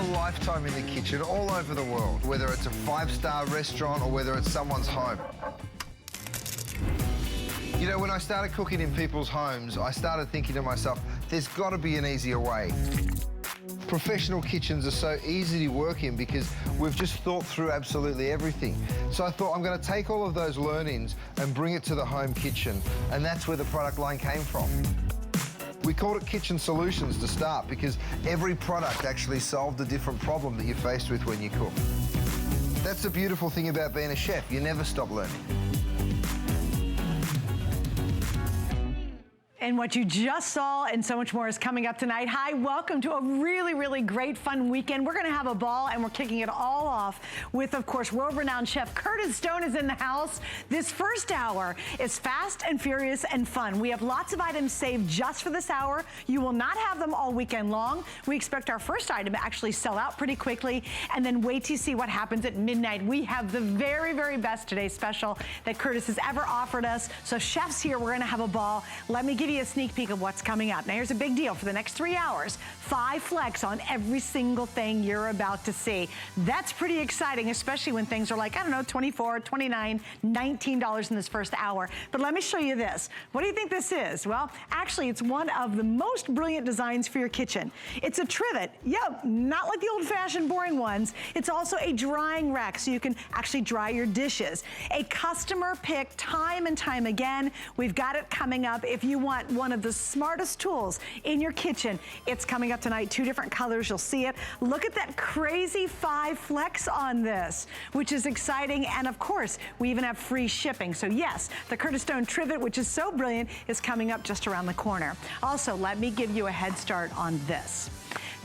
a lifetime in the kitchen all over the world, whether it's a five-star restaurant or whether it's someone's home. You know, when I started cooking in people's homes, I started thinking to myself, there's got to be an easier way. Professional kitchens are so easy to work in because we've just thought through absolutely everything. So I thought I'm going to take all of those learnings and bring it to the home kitchen, and that's where the product line came from. We called it Kitchen Solutions to start because every product actually solved a different problem that you're faced with when you cook. That's the beautiful thing about being a chef. You never stop learning. And what you just saw and so much more is coming up tonight. Hi, welcome to a really, really great fun weekend. We're gonna have a ball and we're kicking it all off with, of course, world-renowned chef Curtis Stone is in the house. This first hour is fast and furious and fun. We have lots of items saved just for this hour. You will not have them all weekend long. We expect our first item to actually sell out pretty quickly, and then wait to see what happens at midnight. We have the very, very best today's special that Curtis has ever offered us. So chefs here, we're gonna have a ball. Let me give you a sneak peek of what's coming up. Now here's a big deal for the next 3 hours. 5 flex on every single thing you're about to see. That's pretty exciting, especially when things are like, I don't know, $24, $29, $19 in this first hour. But let me show you this. What do you think this is? Well, actually it's one of the most brilliant designs for your kitchen. It's a trivet. Yep, not like the old-fashioned boring ones. It's also a drying rack so you can actually dry your dishes. A customer pick time and time again. We've got it coming up. If you want one of the smartest tools in your kitchen, it's coming up tonight. 2 different colors, you'll see it. Look at that crazy 5 flex on this, which is exciting. And of course, we even have free shipping. So yes, the Curtis Stone Trivet, which is so brilliant, is coming up just around the corner. Also, let me give you a head start on this.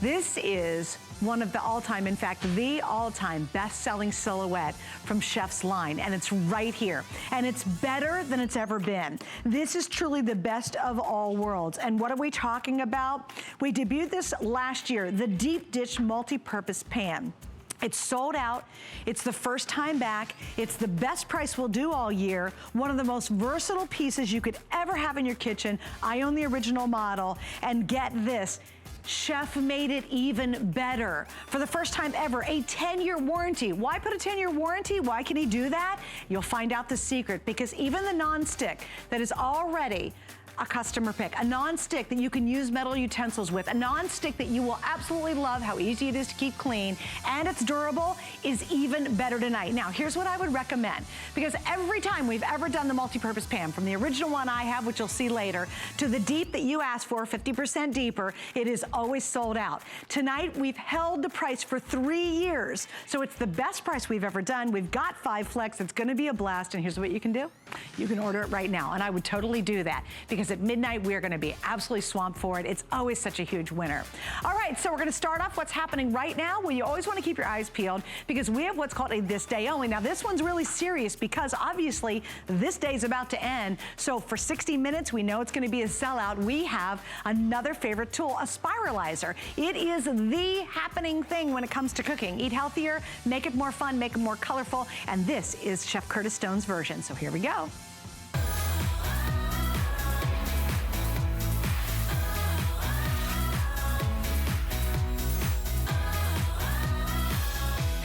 This is one of the all-time, in fact, the all-time best-selling silhouette from Chef's line, and it's right here. And it's better than it's ever been. This is truly the best of all worlds. And what are we talking about? We debuted this last year, the deep dish multi-purpose pan. It's sold out. It's the first time back. It's the best price we'll do all year. One of the most versatile pieces you could ever have in your kitchen. I own the original model. And get this, Chef made it even better. For the first time ever, a 10-year warranty. Why put a 10-year warranty? Why can he do that? You'll find out the secret, because even the non-stick that is already a customer pick, a non-stick that you can use metal utensils with, a non-stick that you will absolutely love how easy it is to keep clean, and it's durable, is even better tonight. Now, here's what I would recommend, because every time we've ever done the multi-purpose pan, from the original one I have, which you'll see later, to the deep that you asked for, 50% deeper, it is always sold out. Tonight, we've held the price for 3 years, so it's the best price we've ever done. We've got 5 flex. It's gonna be a blast, and here's what you can do. You can order it right now, and I would totally do that, because at midnight, we are gonna be absolutely swamped for it. It's always such a huge winner. All right, so we're gonna start off what's happening right now. Well, you always wanna keep your eyes peeled, because we have what's called a this day only. Now, this one's really serious, because obviously this day's about to end. So for 60 minutes, we know it's gonna be a sellout. We have another favorite tool, a spiralizer. It is the happening thing when it comes to cooking. Eat healthier, make it more fun, make it more colorful, and this is Chef Curtis Stone's version. So here we go.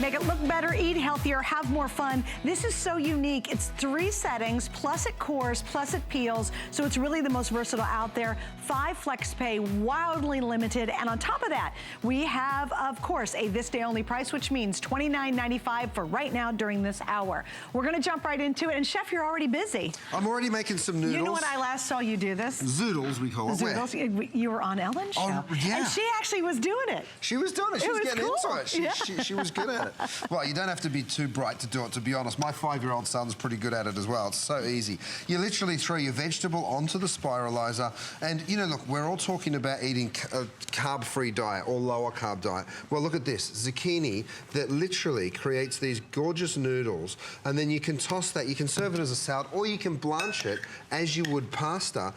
Make it look better, eat healthier, have more fun. This is so unique. It's 3 settings, plus it cores, plus it peels, so it's really the most versatile out there. 5 flex pay, wildly limited, and on top of that, we have, of course, a this day only price, which means $29.95 for right now during this hour. We're gonna jump right into it, and Chef, you're already busy. I'm already making some noodles. You know what I last saw you do this? Zoodles, we call it. Zoodles. You were on Ellen's show. Oh, yeah. And she actually was doing it. She was doing it. She was getting cool. into it. She was good at it. Well, you don't have to be too bright to do it, to be honest. My 5-year-old son's pretty good at it as well. It's so easy. You literally throw your vegetable onto the spiralizer, and, you know, look, we're all talking about eating a carb-free diet or lower carb diet. Well, look at this. Zucchini that literally creates these gorgeous noodles, and then you can toss that. You can serve it as a salad, or you can blanch it as you would pasta,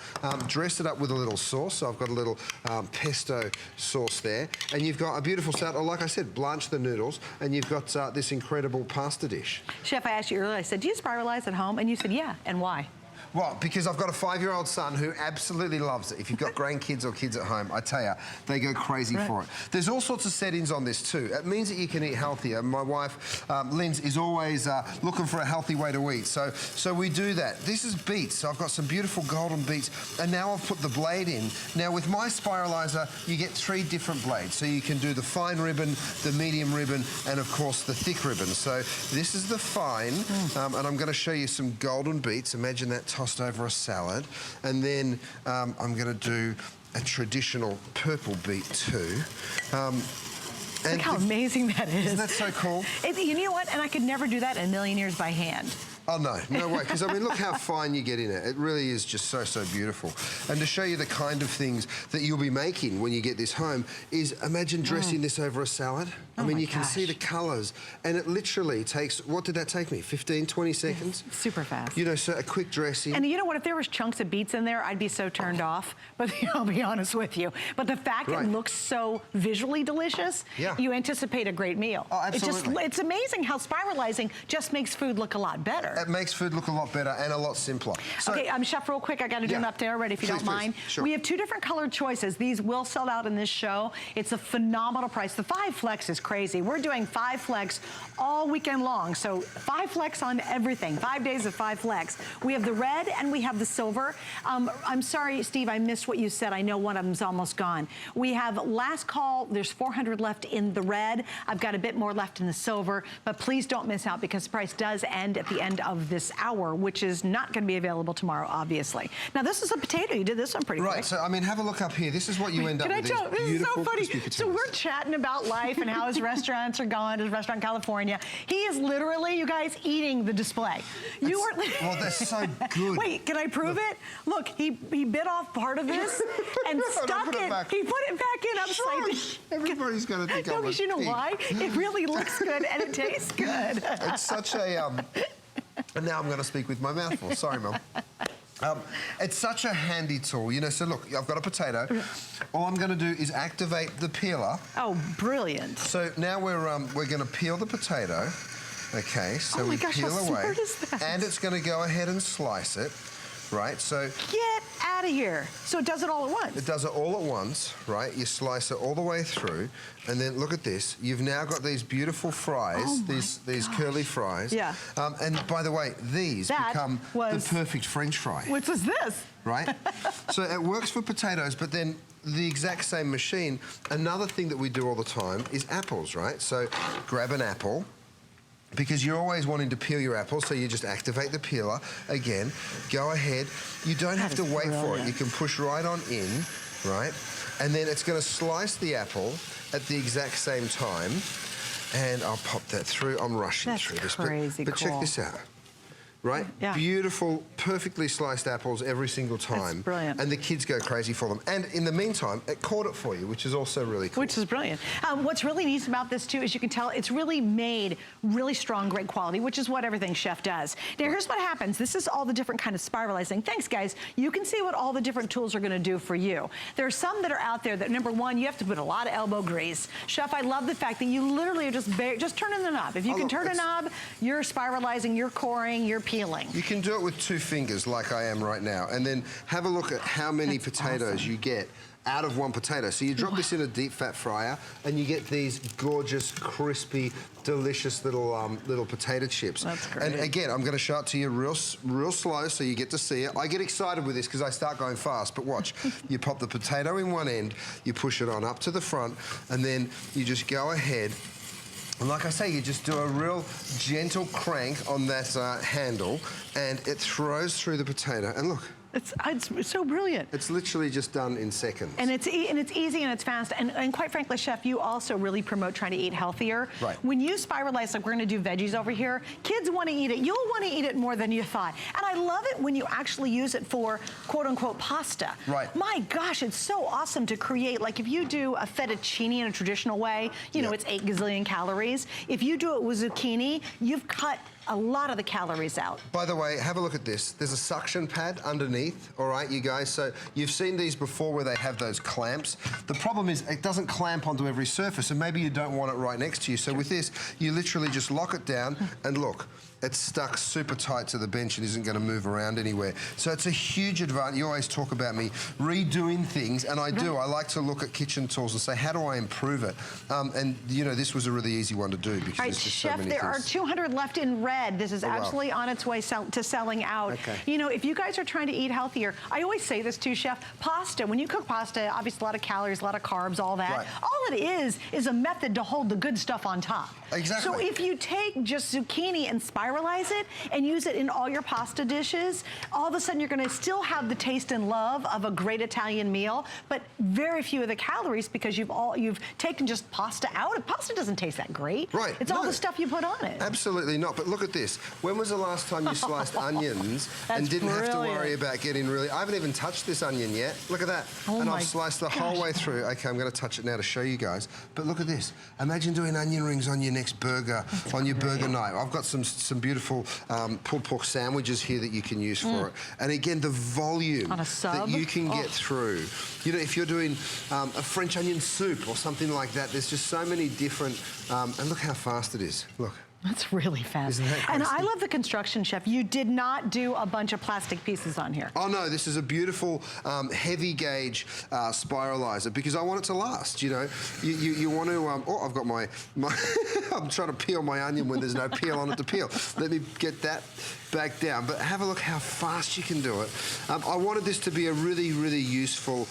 dress it up with a little sauce. So I've got a little pesto sauce there, and you've got a beautiful salad, or like I said, blanch the noodles, and you've got this incredible pasta dish. Chef, I asked you earlier, I said, do you spiralize at home? And you said, yeah, and why? Well, because I've got a 5-year-old son who absolutely loves it. If you've got grandkids or kids at home, I tell you, they go crazy for it. There's all sorts of settings on this too. It means that you can eat healthier. My wife, Linz, is always looking for a healthy way to eat. So we do that. This is beets. So I've got some beautiful golden beets, and now I've put the blade in. Now with my spiralizer, you get 3 different blades. So you can do the fine ribbon, the medium ribbon, and of course the thick ribbon. So this is the fine, and I'm going to show you some golden beets. Imagine that tossed over a salad. And then I'm going to do a traditional purple beet too. Look how amazing that is. Isn't that so cool? You know what? And I could never do that in a million years by hand. Oh, no way. Because, I mean, look how fine you get in it. It really is just so, so beautiful. And to show you the kind of things that you'll be making when you get this home is imagine dressing this over a salad. I mean, you can see the colours. And it literally takes, what did that take me? 15, 20 seconds? Yeah, super fast. You know, so a quick dressing. And you know what? If there was chunks of beets in there, I'd be so turned off. But I'll be honest with you. But the fact it looks so visually delicious, you anticipate a great meal. Oh, absolutely. It's amazing how spiralizing just makes food look a lot better. It makes food look a lot better and a lot simpler. So, okay, Chef, real quick, I got to do an up there already if you don't mind. Sure. We have 2 different colored choices. These will sell out in this show. It's a phenomenal price. The 5 Flex is crazy. We're doing 5 Flex all weekend long. So 5 Flex on everything. 5 days of 5 Flex. We have the red and we have the silver. I'm sorry, Steve, I missed what you said. I know one of them's almost gone. We have last call. There's 400 left in the red. I've got a bit more left in the silver, but please don't miss out because the price does end at the end of this hour, which is not going to be available tomorrow, obviously. Now, this is a potato. You did this one pretty quick. Right, so, I mean, have a look up here. This is what you end up with. Can I tell you, this is so funny. So we're potatoes. chatting about life and how his restaurants are gone, his restaurant in California. He is literally, you guys, eating the display. You are... Well, they're so good. Wait, can I prove it? Look, he bit off part of this and stuck it. He put it back in upside down. Everybody's going to think I'm a you know pig. why? It really looks good and it tastes good. It's such a... And now I'm going to speak with my mouth full. Sorry, Mel. It's such a handy tool, you know. So look, I've got a potato. All I'm going to do is activate the peeler. Oh, brilliant! So now we're going to peel the potato. Okay, so we peel how away, smart is that? and it's going to go ahead and slice it. Right, so... Get out of here. So it does it all at once? It does it all at once, right? You slice it all the way through, and then look at this. You've now got these beautiful fries, these curly fries. Yeah. And by the way, these become the perfect French fry. Which was this? Right? So it works for potatoes, but then the exact same machine. Another thing that we do all the time is apples, right? So grab an apple, because you're always wanting to peel your apple, so you just activate the peeler. Again, go ahead. You don't have to wait for it. You can push right on in, right? And then it's going to slice the apple at the exact same time. And I'll pop that through. I'm rushing through this. But check this out. Right? Yeah. Beautiful, perfectly sliced apples every single time. That's brilliant. And the kids go crazy for them. And in the meantime, it caught it for you, which is also really cool. Which is brilliant. What's really neat about this, too, is you can tell it's really made really strong, great quality, which is what everything Chef does. Now, here's what happens. This is all the different kind of spiralizing. Thanks, guys. You can see what all the different tools are going to do for you. There are some that are out there that, number one, you have to put a lot of elbow grease. Chef, I love the fact that you literally are just turning the knob. If you can turn a knob, you're spiralizing, you're coring, you're peeling. You can do it with 2 fingers like I am right now, and then have a look at how many potatoes you get out of 1 potato. So you drop this in a deep fat fryer and you get these gorgeous, crispy, delicious little potato chips. That's great. And again, I'm going to show it to you real slow so you get to see it. I get excited with this because I start going fast, but watch. You pop the potato in one end, you push it on up to the front, and then you just go ahead. And like I say, you just do a real gentle crank on that handle, and it throws through the potato. And look. It's so brilliant. It's literally just done in seconds. And it's easy and it's fast. And quite frankly, Chef, you also really promote trying to eat healthier. Right. When you spiralize, like we're going to do veggies over here, kids want to eat it. You'll want to eat it more than you thought. And I love it when you actually use it for quote-unquote pasta. Right. My gosh, it's so awesome to create. Like if you do a fettuccine in a traditional way, you know, it's 8 gazillion calories. If you do it with zucchini, you've cut a lot of the calories out. By the way, have a look at this. There's a suction pad underneath, all right, you guys? So you've seen these before where they have those clamps. The problem is it doesn't clamp onto every surface, and maybe you don't want it right next to you. So with this, you literally just lock it down, and look, it's stuck super tight to the bench and isn't going to move around anywhere. So it's a huge advantage. You always talk about me redoing things, and I do. I like to look at kitchen tools and say, how do I improve it? And, you know, this was a really easy one to do because there's just Chef, so many there things. are 200 left in red. This is absolutely on its way to selling out. Okay. You know, if you guys are trying to eat healthier, I always say this too, Chef, pasta, when you cook pasta, obviously a lot of calories, a lot of carbs, all that. Right. All it is a method to hold the good stuff on top. Exactly. So if you take just zucchini and spiralize it and use it in all your pasta dishes, all of a sudden you're gonna still have the taste and love of a great Italian meal, but very few of the calories because you've taken just pasta out. Pasta doesn't taste that great. Right. It's all the stuff you put on it. Absolutely not. But look at this. When was the last time you sliced onions and didn't have to worry about getting really... I haven't even touched this onion yet. Look at that. And I've sliced the whole way through. Okay, I'm going to touch it now to show you guys. But look at this. Imagine doing onion rings on your next burger, on your burger night. I've got some beautiful pulled pork sandwiches here that you can use for it. And again, the volume that you can get through. You know, if you're doing a French onion soup or something like that, there's just so many different... and look how fast it is. Look. That's really fast. Isn't that crazy? And I love the construction, Chef. You did not do a bunch of plastic pieces on here. Oh no, this is a beautiful heavy gauge spiralizer because I want it to last, you know. You want to, oh, I've got my I'm trying to peel my onion when there's no peel on it to peel. Let me get that back down. But have a look how fast you can do it. I wanted this to be a really, really useful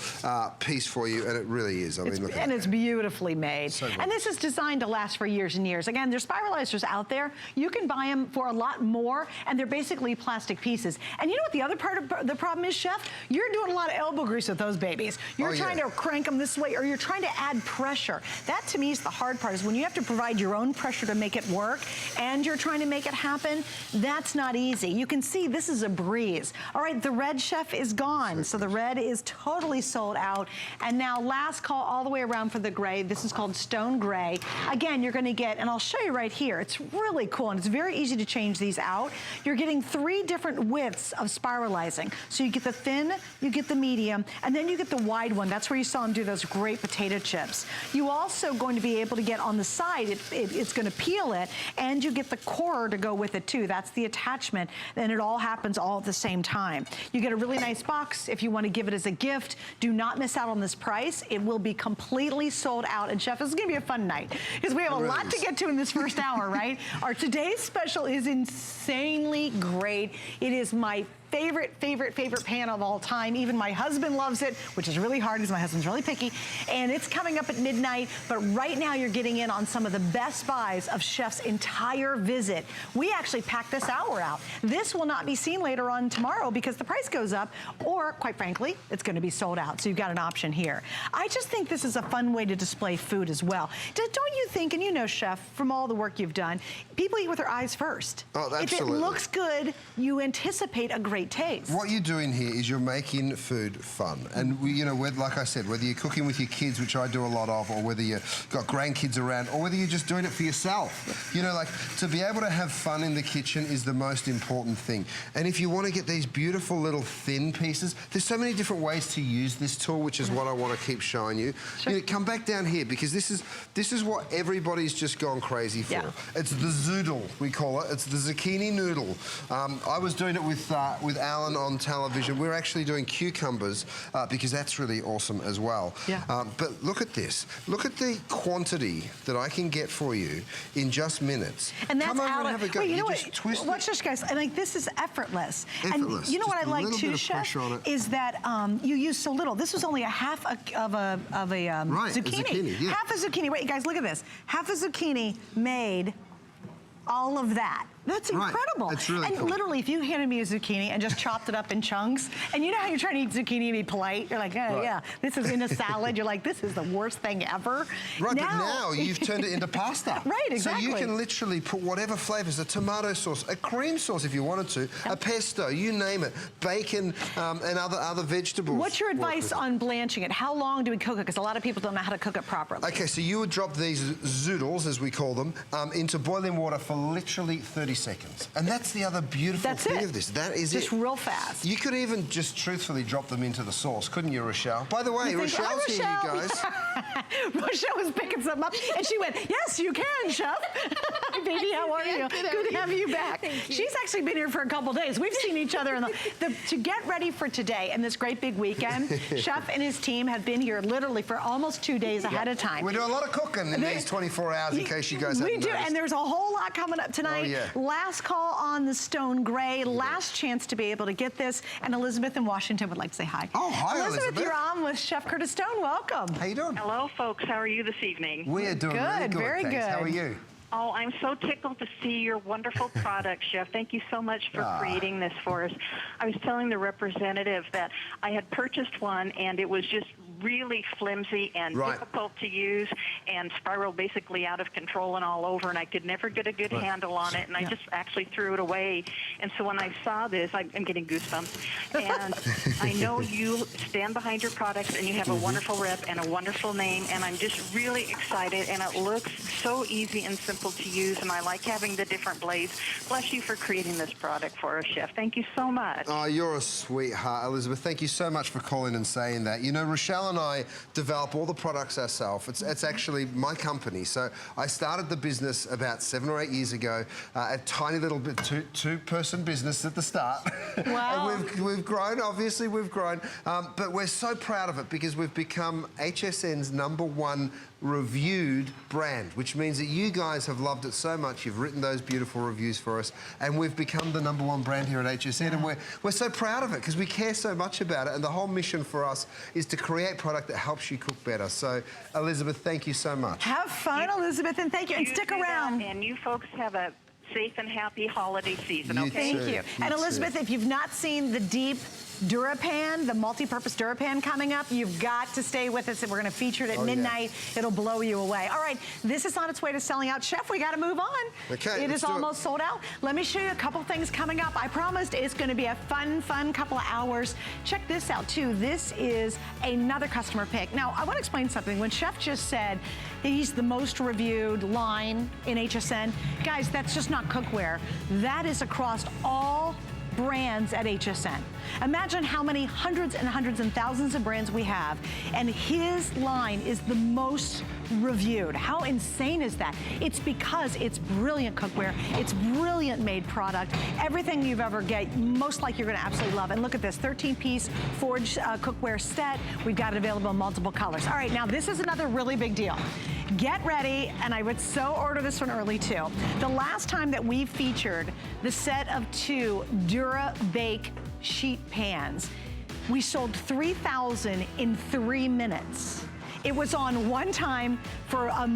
piece for you, and it really is. I mean, look at and that. it's beautifully made. So good. And this is designed to last for years and years. Again, there's spiralizers out there. You can buy them for a lot more, and they're basically plastic pieces. And you know what the other part of the problem is, Chef? You're doing a lot of elbow grease with those babies. You're trying to crank them this way, or you're trying to add pressure. That, to me, is the hard part, is when you have to provide your own pressure to make it work, and you're trying to make it happen, that's not easy. You can see this is a breeze. All right, the red, Chef, is gone. So the red is totally sold out. And now last call all the way around for the gray. This is called Stone Gray. Again, you're gonna get, and I'll show you right here, it's really cool, and it's very easy to change these out. You're getting 3 different widths of spiralizing. So you get the thin, you get the medium, and then you get the wide one. That's where you saw them do those great potato chips. You also going to be able to get on the side, it's gonna peel it, and you get the core to go with it too. That's the attachment, and it all happens all at the same time. You get a really nice box if you want to give it as a gift. Do not miss out on this price. It will be completely sold out. And Chef, this is gonna be a fun night because we have a lot to get to in this first hour, right? Our today's special is insanely great. It is my favorite pan of all time. Even my husband loves it, which is really hard because my husband's really picky. And it's coming up at midnight, but right now you're getting in on some of the best buys of Chef's entire visit. We actually packed this hour out. This will not be seen later on tomorrow because the price goes up, or quite frankly, it's gonna be sold out. So you've got an option here. I just think this is a fun way to display food as well. Don't you think, and you know, Chef, from all the work you've done, people eat with their eyes first. Oh, absolutely. If it looks good, you anticipate a great taste. What you're doing here is you're making food fun. And, you know, like I said, whether you're cooking with your kids, which I do a lot of, or whether you've got grandkids around, or whether you're just doing it for yourself. You know, like, to be able to have fun in the kitchen is the most important thing. And if you want to get these beautiful little thin pieces, there's so many different ways to use this tool, which is what I want to keep showing you. Sure. You know, come back down here, because this is what everybody's just gone crazy for. Yeah. It's the zoodle, we call it. It's the zucchini noodle. I was doing it with Alan on television. We're actually doing cucumbers because that's really awesome as well. Yeah. But look at this. Look at the quantity that I can get for you in just minutes. And that's Come over out and of, have a go. wait, you know just what? twist Watch this, guys. I like this is effortless. Effortless. And you know what I Just a like little too, bit of Chef, pressure on it. is that you use so little. This was only a half of a zucchini. Yeah. Half a zucchini. Wait, guys, look at this. Half a zucchini made all of that. That's incredible. It's really and cool. literally, if you handed me a zucchini and just chopped it up in chunks, and you know how you're trying to eat zucchini and be polite? You're like, oh, yeah, this is in a salad. You're like, this is the worst thing ever. Right, but now you've turned it into pasta. Right, exactly. So you can literally put whatever flavors, a tomato sauce, a cream sauce if you wanted to, a pesto, you name it, bacon and other vegetables. What's your advice on blanching it? How long do we cook it? Because a lot of people don't know how to cook it properly. Okay, so you would drop these zoodles, as we call them, into boiling water for literally 30 seconds. And that's the other beautiful thing of this. That is just real fast. You could even just truthfully drop them into the sauce, couldn't you, Rochelle? By the way, Rochelle's here, you guys. Rochelle was picking some up, and she went, yes, you can, Chef. Baby, how are you? Good to have you back. Thank you. She's actually been here for a couple days. We've seen each other to get ready for today and this great big weekend. Chef and his team have been here literally for almost 2 days ahead of time. We do a lot of cooking in these 24 hours, in case you guys haven't noticed. We do, noticed. and there's a whole lot coming up tonight. Oh, yeah. Last call on the Stone Gray. Last chance to be able to get this. And Elizabeth in Washington would like to say hi. Oh, hi, Elizabeth, you're on with Chef Curtis Stone. Welcome. How you doing? Hello, folks. How are you this evening? We're doing really good, very thanks. good. How are you? Oh, I'm so tickled to see your wonderful product, Chef. Thank you so much for creating this for us. I was telling the representative that I had purchased one, and it was just really flimsy and difficult to use and spiraled basically out of control and all over, and I could never get a good handle on it, and I just actually threw it away. And so when I saw this, I'm getting goosebumps, and I know you stand behind your products, and you have a wonderful rep and a wonderful name, and I'm just really excited, and it looks so easy and simple to use, and I like having the different blades. Bless you for creating this product for us, Chef. Thank you so much. Oh, you're a sweetheart, Elizabeth. Thank you so much for calling and saying that. You know, Rochelle and I develop all the products ourselves. It's actually my company. So I started the business about 7 or 8 years ago, a tiny little bit two-person business at the start. Wow. And we've grown, obviously we've grown, but we're so proud of it because we've become HSN's #1 reviewed brand, which means that you guys have loved it so much. You've written those beautiful reviews for us, and we've become the #1 brand here at HSN, and we're so proud of it because we care so much about it, and the whole mission for us is to create product that helps you cook better. So, Elizabeth, thank you so much. Have fun, Elizabeth, and thank you. And stick do that, around. and you folks have a safe and happy holiday season, You okay? too. Thank you. And You Elizabeth, too. if you've not seen the deep DuraPan, the multi-purpose DuraPan coming up, you've got to stay with us, and we're going to feature it at midnight. Yeah. It'll blow you away. All right, this is on its way to selling out. Chef, we got to move on. Okay, It is almost sold out. Let me show you a couple things coming up. I promised it's going to be a fun couple of hours. Check this out, too. This is another customer pick. Now, I want to explain something. When Chef just said he's the most reviewed line in HSN, guys, that's just not cookware. That is across all brands at HSN. Imagine how many hundreds and hundreds and thousands of brands we have, and his line is the most reviewed. How insane is that? It's because it's brilliant cookware, it's brilliant made product, everything you've ever get, most likely you're gonna absolutely love. And look at this, 13-piece forged cookware set. We've got it available in multiple colors. All right, now this is another really big deal. Get ready, and I would so order this one early too. The last time that we featured the set of 2 Dura Bake sheet pans, we sold 3,000 in 3 minutes. It was on one time for a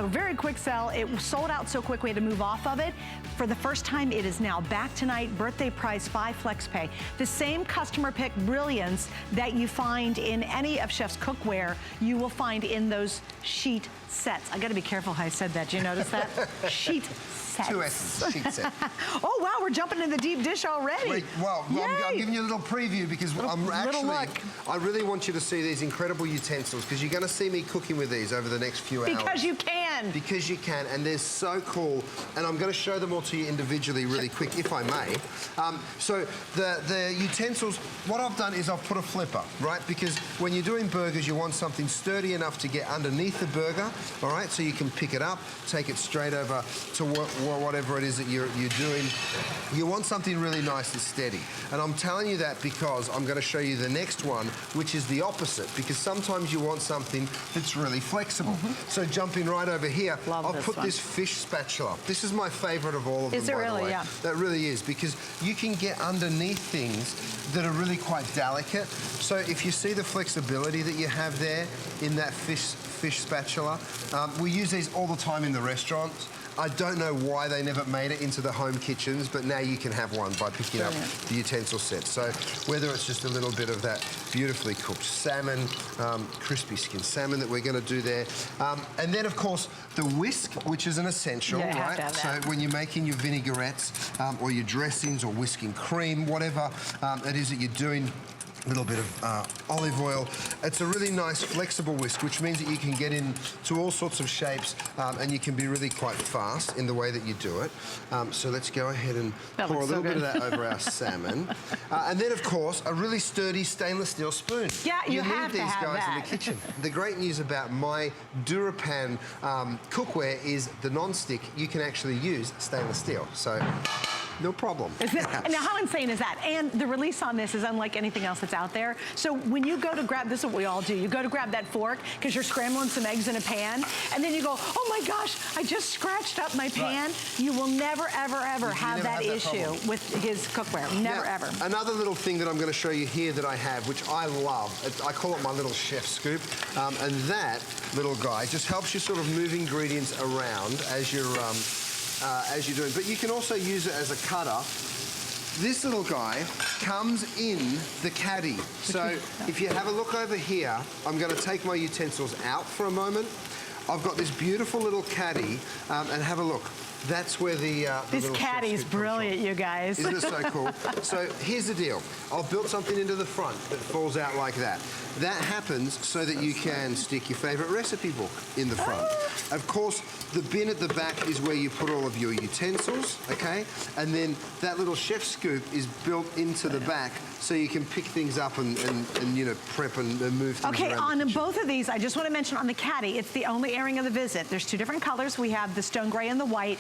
very quick sell. It sold out so quick we had to move off of it. For the first time, it is now back tonight, birthday price, 5 flex pay. The same customer pick brilliance that you find in any of Chef's cookware, you will find in those sheet sets. I gotta be careful how I said that. Did you notice that? Sheet sets. 2 S's, sheet set. Oh wow, we're jumping in the deep dish already. I'm giving you a little preview because I really want you to see these incredible utensils because you're going to see me cooking with these over the next few hours. Because you can. Because you can, and they're so cool. And I'm going to show them all to you individually really quick, if I may. So the utensils, what I've done is I've put a flipper, right? Because when you're doing burgers, you want something sturdy enough to get underneath the burger, all right? So you can pick it up, take it straight over to whatever it is that you're doing. You want something really nice and steady. And I'm telling you that because I'm going to show you the next one, which is the opposite, because sometimes you want something that's really flexible. So jumping right over here, I've put this fish spatula. This is my favorite of all of them, Is it really? by the way. Yeah. That really is, because you can get underneath things that are really quite delicate. So if you see the flexibility that you have there in that fish spatula, we use these all the time in the restaurants. I don't know why they never made it into the home kitchens, but now you can have one by picking up the utensil set. So whether it's just a little bit of that beautifully cooked salmon, crispy skin salmon that we're going to do there. And then, of course, the whisk, which is an essential, right? So when you're making your vinaigrettes or your dressings or whisking cream, whatever it is that you're doing, little bit of olive oil. It's a really nice flexible whisk, which means that you can get into all sorts of shapes and you can be really quite fast in the way that you do it. So let's go ahead and pour a little bit of that over our salmon. And then, of course, a really sturdy stainless steel spoon. Yeah, you have to have need these guys that. in the kitchen. The great news about my Durapan cookware is the non-stick, you can actually use stainless steel. So no problem. Now, how insane is that? And the release on this is unlike anything else that's out there. So when you go to grab, this is what we all do. You go to grab that fork because you're scrambling some eggs in a pan, and then you go, oh my gosh, I just scratched up my pan. Right. You will never, ever, ever have that issue with his cookware. Never, ever. Another little thing that I'm going to show you here that I have, which I love, I call it my little chef scoop, and that little guy just helps you sort of move ingredients around as you're doing. But you can also use it as a cutter. This little guy comes in the caddy. So if you have a look over here, I'm going to take my utensils out for a moment. I've got this beautiful little caddy, and have a look. That's where the this caddy's brilliant, you guys. Isn't it so cool? So here's the deal. I've built something into the front that falls out like that. That happens so that you can stick your favorite recipe book in the front. Of course, the bin at the back is where you put all of your utensils, okay? And then that little chef scoop is built into the back so you can pick things up and you know, prep and move things okay, around. on both of these, I just want to mention on the caddy, it's the only airing of the visit. There's two different colors. We have the stone gray and the white.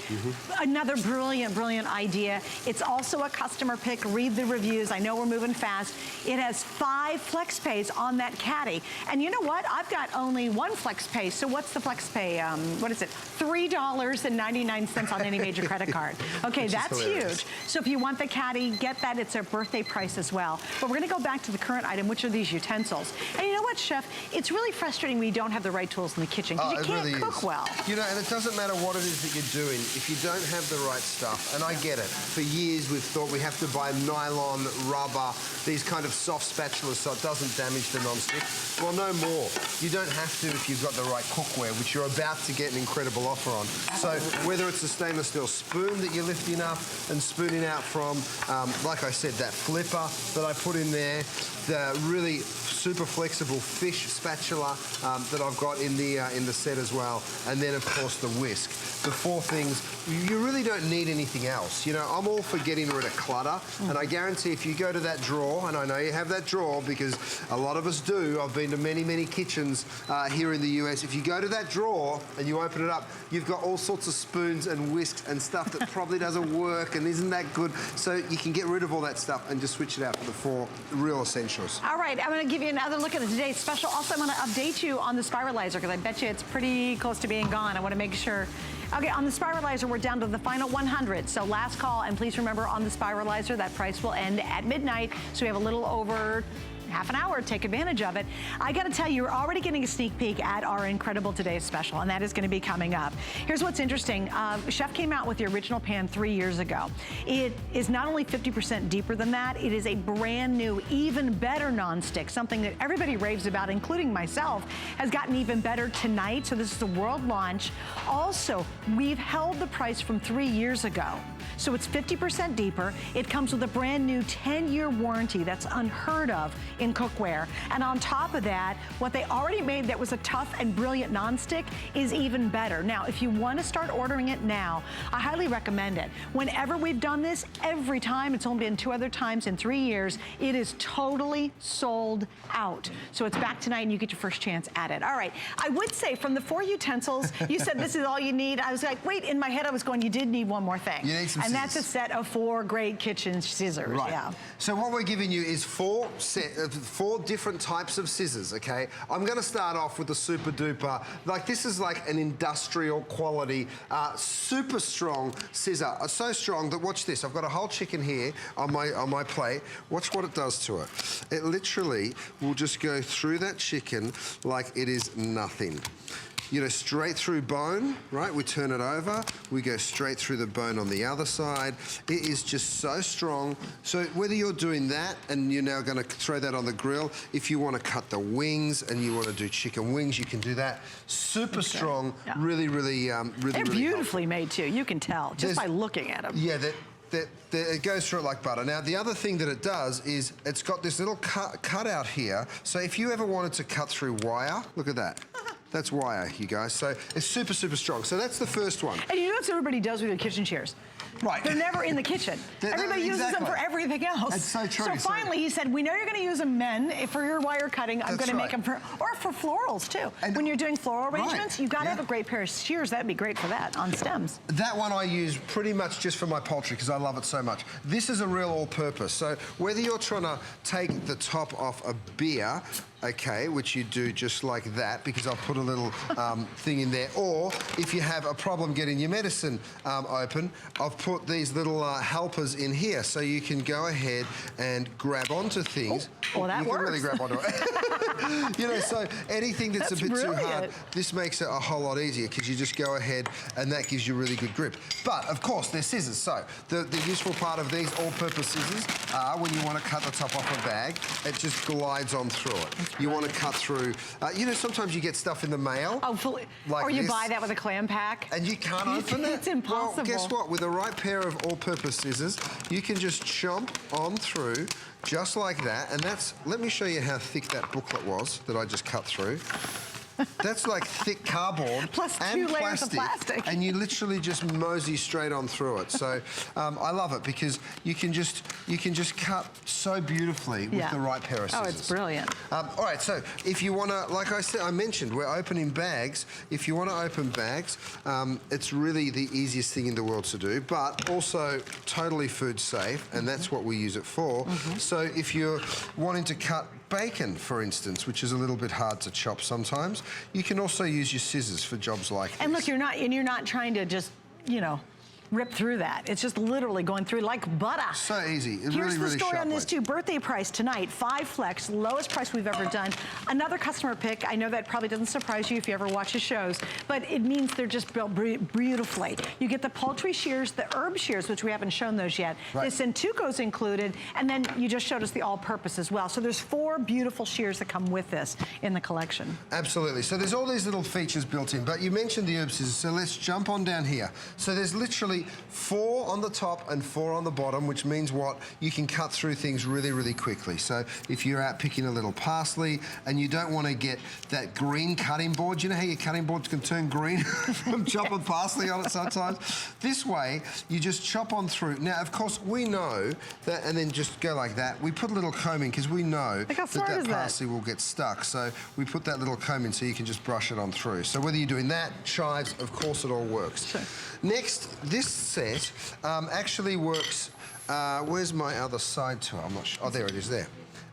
Another brilliant, brilliant idea. It's also a customer pick. Read the reviews. I know we're moving fast. It has 5 flex pays on that caddy. And you know what? I've got only 1 flex pay. So what's the flex pay? What is it? $3.99 on any major credit card. Okay, that's huge. So if you want the caddy, get that. It's a birthday price as well. But we're going to go back to the current item, which are these utensils. And you know what, Chef? It's really frustrating when you don't have the right tools in the kitchen because you can't really cook well. You know, and it doesn't matter what it is that you're doing. If you don't have the right stuff, and I get it, for years we've thought we have to buy nylon, rubber, these kind of soft spatulas so it doesn't damage the non-stick. Well, no more. You don't have to if you've got the right cookware, which you're about to get an incredible offer on. So whether it's a stainless steel spoon that you're lifting up and spooning out from, like I said, that flipper that I put in there, the really super flexible fish spatula that I've got in the set as well, and then of course the whisk. The 4 things, you really don't need anything else. You know, I'm all for getting rid of clutter, and I guarantee if you go to that drawer, and I know you have that drawer because a lot of us do, I've been to many, many kitchens here in the US. If you go to that drawer and you open it up, you've got all sorts of spoons and whisks and stuff that probably doesn't work and isn't that good. So you can get rid of all that stuff and just switch it out for the 4 real essentials. All right, I'm going to give you another look at today's special. Also, I'm going to update you on the spiralizer because I bet you it's pretty close to being gone. I want to make sure. Okay, on the spiralizer, we're down to the final 100. So last call, and please remember on the spiralizer, that price will end at midnight. So we have a little over half an hour to take advantage of it. I got to tell you, you're already getting a sneak peek at our incredible today's special, and that is going to be coming up. Here's what's interesting. Chef came out with the original pan 3 years ago. It is not only 50% deeper than that, it is a brand new, even better nonstick, something that everybody raves about, including myself, has gotten even better tonight. So this is the world launch. Also, we've held the price from 3 years ago. So it's 50% deeper. It comes with a brand new 10-year warranty. That's unheard of in cookware. And on top of that, what they already made that was a tough and brilliant nonstick is even better. Now, if you want to start ordering it now, I highly recommend it. Whenever we've done this, every time, it's only been 2 other times in 3 years, it is totally sold out. So it's back tonight and you get your first chance at it. All right, I would say from the 4 utensils, you said this is all you need. I was like, wait, in my head I was going, you did need one more thing. You need some scissors. That's a set of 4 great kitchen scissors. Right. Yeah. So what we're giving you is 4 different types of scissors, okay? I'm going to start off with the super duper, like this is like an industrial quality, super strong scissor. So strong that, watch this, I've got a whole chicken here on my plate. Watch what it does to it. It literally will just go through that chicken like it is nothing. You know, straight through bone, right? We turn it over, we go straight through the bone on the other side. It is just so strong. So whether you're doing that and you're now gonna throw that on the grill, if you wanna cut the wings and you wanna do chicken wings, you can do that. Super strong, really, really, They're beautifully made too, you can tell, just by looking at them. Yeah, it goes through it like butter. Now, the other thing that it does is it's got this little cut out here. So if you ever wanted to cut through wire, look at that. That's wire, you guys. So it's super, super strong. So that's the first one. And you know what everybody does with their kitchen shears? Right. They're never in the kitchen. Everybody uses them for everything else. That's so true. So finally, he said, we know you're going to use them, men, for your wire cutting. I'm going to make them for florals, too. And when you're doing floral arrangements, you've got to have a great pair of shears. That'd be great for that on stems. That one I use pretty much just for my poultry because I love it so much. This is a real all-purpose. So whether you're trying to take the top off a beer, okay, which you do just like that because I'll put a little thing in there. Or if you have a problem getting your medicine open, I've put these little helpers in here so you can go ahead and grab onto things. Well, that you works. can really grab onto it. You know, so anything that's a bit brilliant. too hard, this makes it a whole lot easier because you just go ahead and that gives you really good grip. But, of course, they're scissors. So the useful part of these all-purpose scissors are when you want to cut the top off a bag, it just glides on through it. You want to cut through, you know, sometimes you get stuff in the mail. Oh, like or you buy that with a clam pack. And you can't open it. It's impossible. Well, guess what? With the right pair of all-purpose scissors, you can just chomp on through just like that. And that's, let me show you how thick that booklet was that I just cut through. That's like thick cardboard plus and 2 layers of plastic. And you literally just mosey straight on through it. So I love it because you can just cut so beautifully with the right pair of scissors. Oh, it's brilliant. All right, so if you want to, like I mentioned, we're opening bags. If you want to open bags, it's really the easiest thing in the world to do, but also totally food safe, and that's what we use it for. So if you're wanting to cut bacon, for instance, which is a little bit hard to chop sometimes, you can also use your scissors for jobs like this. And look, you're not trying to just, you know, rip through that. It's just literally going through like butter. So easy. Here's the story on this too. Birthday price tonight, 5 flex, lowest price we've ever done. Another customer pick. I know that probably doesn't surprise you if you ever watch his shows, but it means they're just built beautifully. You get the poultry shears, the herb shears, which we haven't shown those yet. Right. The Centuco's included, and then you just showed us the all-purpose as well. So there's 4 beautiful shears that come with this in the collection. Absolutely. So there's all these little features built in, but you mentioned the herb scissors, so let's jump on down here. So there's literally 4 on the top and 4 on the bottom, which means what? You can cut through things really, really quickly. So if you're out picking a little parsley and you don't want to get that green cutting board, you know how your cutting boards can turn green from chopping parsley on it sometimes? This way, you just chop on through. Now, of course, we know that, and then just go like that. We put a little comb in because we know that parsley will get stuck. So we put that little comb in so you can just brush it on through. So whether you're doing that, chives, of course it all works. Sure. Next, this set actually works. Where's my other side to it? I'm not sure. Oh, there it is there.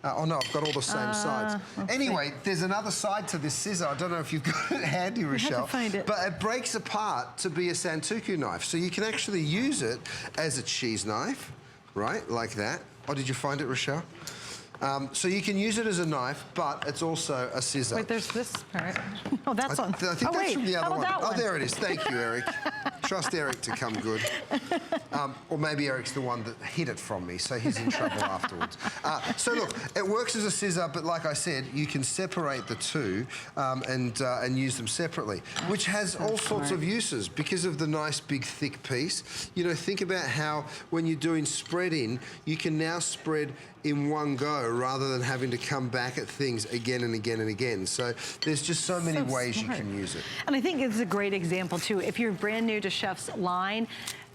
Oh no, I've got all the same sides. Anyway, there's another side to this scissor. I don't know if you've got it handy, Rochelle. I have to find it. But it breaks apart to be a Santoku knife. So you can actually use it as a cheese knife, right? Like that. Oh, did you find it, Rochelle? So you can use it as a knife, but it's also a scissor. Wait, there's this part. Oh, that's on. I think that's from the other one. That one. Oh, there it is. Thank you, Eric. Trust Eric to come good. Or maybe Eric's the one that hid it from me, so he's in trouble afterwards. So look, it works as a scissor, but like I said, you can separate the two and use them separately, which has all sorts of uses because of the nice big thick piece. You know, think about how when you're doing spreading, you can now spread in one go rather than having to come back at things again and again and again. So there's just so many ways you can use it. And I think it's a great example too. If you're brand new to Chef's line,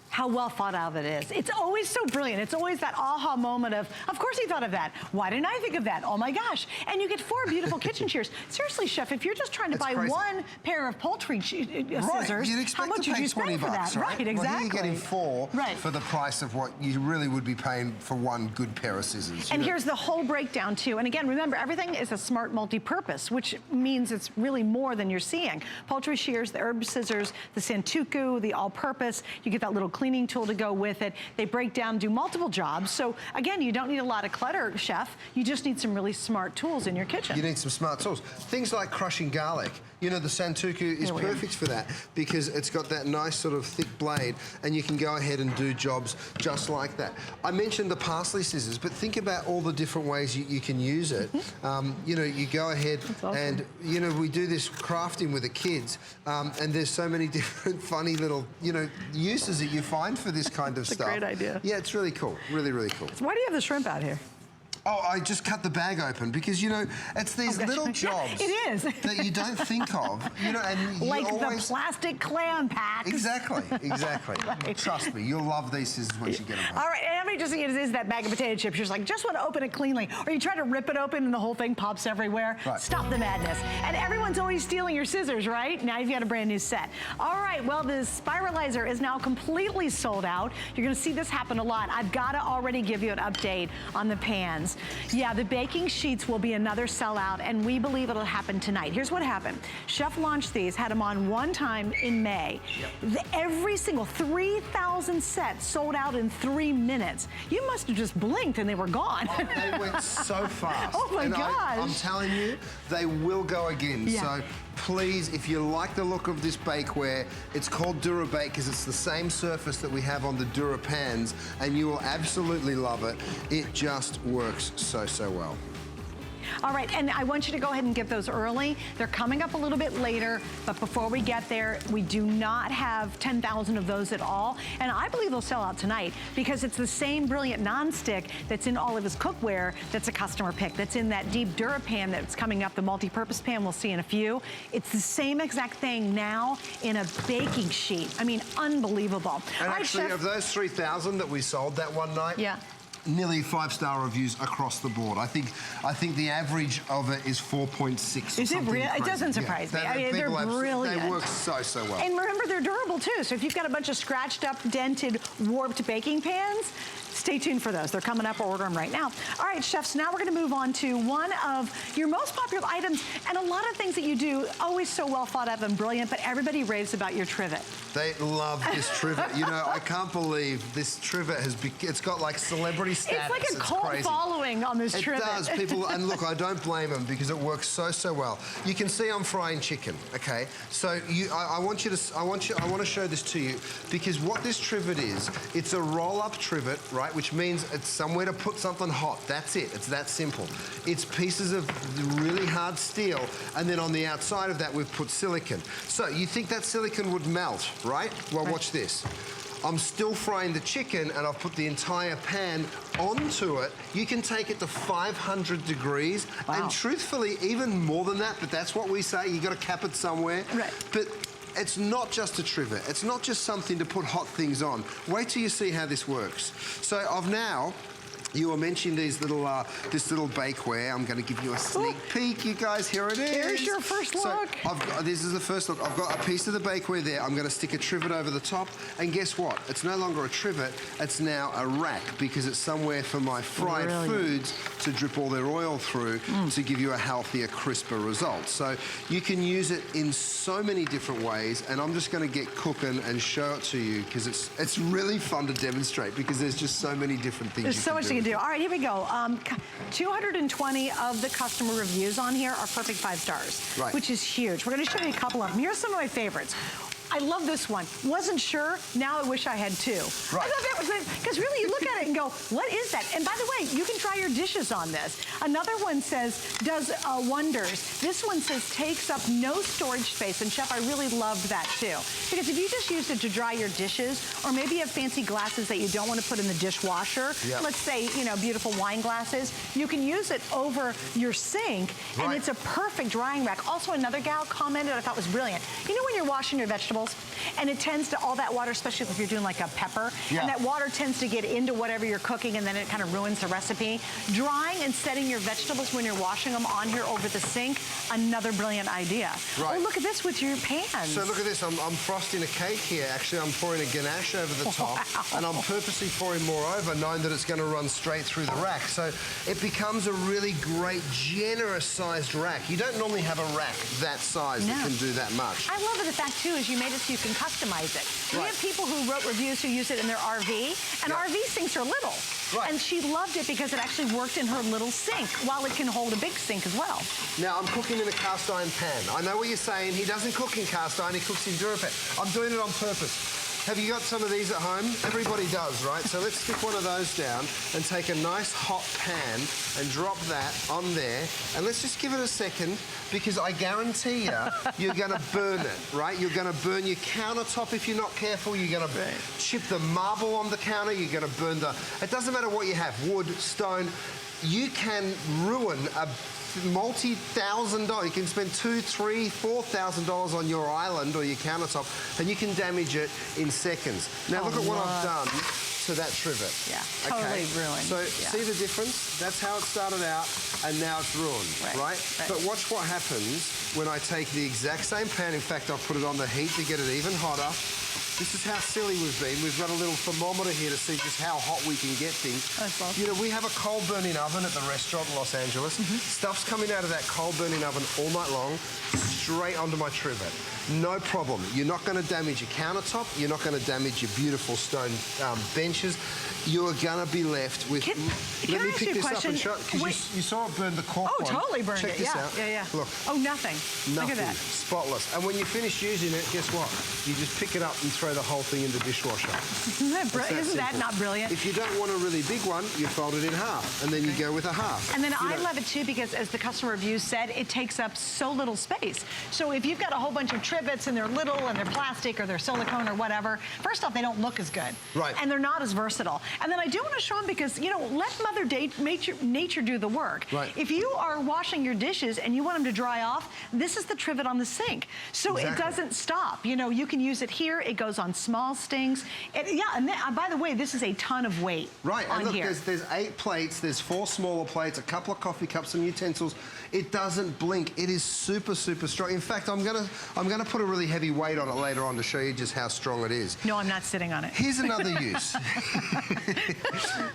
how well thought out it is. It's always so brilliant. It's always that aha moment of course he thought of that. Why didn't I think of that? Oh my gosh. And you get 4 beautiful kitchen shears. Seriously, Chef, if you're just trying to buy crazy. 1 pair of poultry scissors, you'd expect how much to pay would you spend for that? right? Right, exactly. Well, here you're getting 4 for the price of what you really would be paying for 1 good pair of scissors. And here's the whole breakdown too. And again, remember, everything is a smart multi-purpose, which means it's really more than you're seeing. Poultry shears, the herb scissors, the Santoku, the all-purpose. You get that little cleaning tool to go with it. They break down, do multiple jobs. So again, you don't need a lot of clutter, Chef. You just need some really smart tools in your kitchen. You need some smart tools. Things like crushing garlic. You know, the Santoku is perfect for that because it's got that nice sort of thick blade and you can go ahead and do jobs just like that. I mentioned the parsley scissors, but think about all the different ways you can use it. You know, you go ahead and, you know, we do this crafting with the kids and there's so many different funny little, you know, uses that you find for this kind of It's stuff. a great idea. Yeah, it's really cool. Really, really cool. Why do you have the shrimp out here? Oh, I just cut the bag open because, you know, it's these little jobs it is. that you don't think of, you know, and you like always... the plastic clam packs. Exactly, exactly. Right. Trust me, you'll love these scissors once you get them home. All right, and how many just is that bag of potato chips? You're just like, just want to open it cleanly. Or you try to rip it open and the whole thing pops everywhere. Right. Stop the madness. And everyone's always stealing your scissors, right? Now you've got a brand new set. All right, well, the spiralizer is now completely sold out. You're going to see this happen a lot. I've got to already give you an update on the pans. Yeah, the baking sheets will be another sellout, and we believe it'll happen tonight. Here's what happened. Chef launched these, had them on one time in May. Yep. Every single 3,000 sets sold out in 3 minutes. You must have just blinked and they were gone. Oh, they went so fast. Oh my gosh. I'm telling you, they will go again. Yeah. So please, if you like the look of this bakeware, it's called DuraBake because it's the same surface that we have on the Dura pans, and you will absolutely love it. It just works so, so well. All right, and I want you to go ahead and get those early. They're coming up a little bit later, but before we get there, we do not have 10,000 of those at all. And I believe they'll sell out tonight because it's the same brilliant nonstick that's in all of his cookware that's a customer pick, that's in that deep Dura pan that's coming up, the multi-purpose pan we'll see in a few. It's the same exact thing now in a baking sheet. I mean, unbelievable. And all right, actually, Chef, of those 3,000 that we sold that one night, yeah, nearly 5-star reviews across the board. I think the average of it is 4.6. Is it real? It doesn't surprise me. I mean, they're brilliant. They work so, so well. And remember, they're durable too. So if you've got a bunch of scratched up, dented, warped baking pans, stay tuned for those. They're coming up. Order them right now. All right, chefs, now we're going to move on to one of your most popular items, and a lot of things that you do, always so well thought of and brilliant, but everybody raves about your trivet. They love this trivet. You know, I can't believe this trivet it's got like celebrity status. It's like a cult following on this trivet. It does, people, and look, I don't blame them because it works so, so well. You can see I'm frying chicken, okay? So I want to show this to you because what this trivet is, it's a roll-up trivet, right? Which means it's somewhere to put something hot. That's it. It's that simple. It's pieces of really hard steel, and then on the outside of that, we've put silicone. So you think that silicone would melt, right? Well, watch this. I'm still frying the chicken, and I've put the entire pan onto it. You can take it to 500 degrees, and truthfully, even more than that, but that's what we say. You got to cap it somewhere. Right. But it's not just a trivet. It's not just something to put hot things on. Wait till you see how this works. So I've now... You were mentioning these little, this little bakeware. I'm going to give you a sneak peek, you guys. Here it is. Here's your first look. So this is the first look. I've got a piece of the bakeware there. I'm going to stick a trivet over the top. And guess what? It's no longer a trivet. It's now a rack because it's somewhere for my fried foods to drip all their oil through to give you a healthier, crisper result. So you can use it in so many different ways. And I'm just going to get cooking and show it to you because it's really fun to demonstrate because there's just so many different things you can do. All right, here we go. 220 of the customer reviews on here are perfect 5 stars, which is huge. We're going to show you a couple of them. Here's some of my favorites. I love this one. Wasn't sure, now I wish I had 2. Right. I thought that was, because really you look at it and go, what is that? And by the way, you can try your dishes on this. Another one says, does wonders. This one says, takes up no storage space. And Chef, I really loved that too. Because if you just used it to dry your dishes, or maybe you have fancy glasses that you don't want to put in the dishwasher, let's say, you know, beautiful wine glasses, you can use it over your sink, and it's a perfect drying rack. Also, another gal commented, I thought was brilliant. You know when you're washing your vegetables, and it tends to, all that water, especially if you're doing like a pepper, and that water tends to get into whatever you're cooking, and then it kind of ruins the recipe. Drying and setting your vegetables when you're washing them on here over the sink, another brilliant idea. Oh, look at this with your pans. So look at this, I'm frosting a cake here. Actually, I'm pouring a ganache over the top, and I'm purposely pouring more over, knowing that it's going to run straight through the rack. So it becomes a really great, generous-sized rack. You don't normally have a rack that size that can do that much. I love it, the fact, too, is you made it so you can customize it. We have people who wrote reviews who use it in their RV, and RV sinks are little. And she loved it because it actually worked in her little sink, while it can hold a big sink as well. Now, I'm cooking in a cast iron pan. I know what you're saying. He doesn't cook in cast iron, he cooks in DuraPan. I'm doing it on purpose. Have you got some of these at home? Everybody does, right? So let's stick one of those down and take a nice hot pan and drop that on there. And let's just give it a second, because I guarantee you, you're going to burn it, right? You're going to burn your countertop if you're not careful. You're going to chip the marble on the counter. You're going to burn the... It doesn't matter what you have, wood, stone. You can ruin a multi-$1,000. You can spend $2,000, $3,000, $4,000 on your island or your countertop, and you can damage it in seconds. Now look at what I've done to that trivet. Yeah, totally ruined. So see the difference? That's how it started out, and now it's ruined, right? But watch what happens when I take the exact same pan. In fact, I'll put it on the heat to get it even hotter. This is how silly we've been. We've got a little thermometer here to see just how hot we can get things. You know, we have a coal burning oven at the restaurant in Los Angeles. Stuff's coming out of that coal burning oven all night long, straight onto my trivet. No problem. You're not going to damage your countertop. You're not going to damage your beautiful stone benches. You're going to be left with... Let me pick this up and show it, because you saw it burn the cork one. Oh, totally burned it. Check this out. Yeah. Look. Oh, nothing. Nothing. Look at that. Spotless. And when you finish using it, guess what? You just pick it up and throw the whole thing in the dishwasher. Isn't that not brilliant? If you don't want a really big one, you fold it in half, and then you go with a half. And then I love it too, because as the customer review said, it takes up so little space. So if you've got a whole bunch of trivets and they're little and they're plastic or they're silicone or whatever, first off, they don't look as good. Right. And they're not as versatile. And then I do want to show them, because, you know, let Mother Nature do the work. Right. If you are washing your dishes and you want them to dry off, this is the trivet on the sink. So it doesn't stop. You know, you can use it here. It goes on small stings. And by the way, this is a ton of weight on look, here. There's 8 plates, there's 4 smaller plates, a couple of coffee cups, some utensils. It doesn't blink. It is super, super strong. In fact, I'm gonna put a really heavy weight on it later on to show you just how strong it is. No, I'm not sitting on it. Here's another use.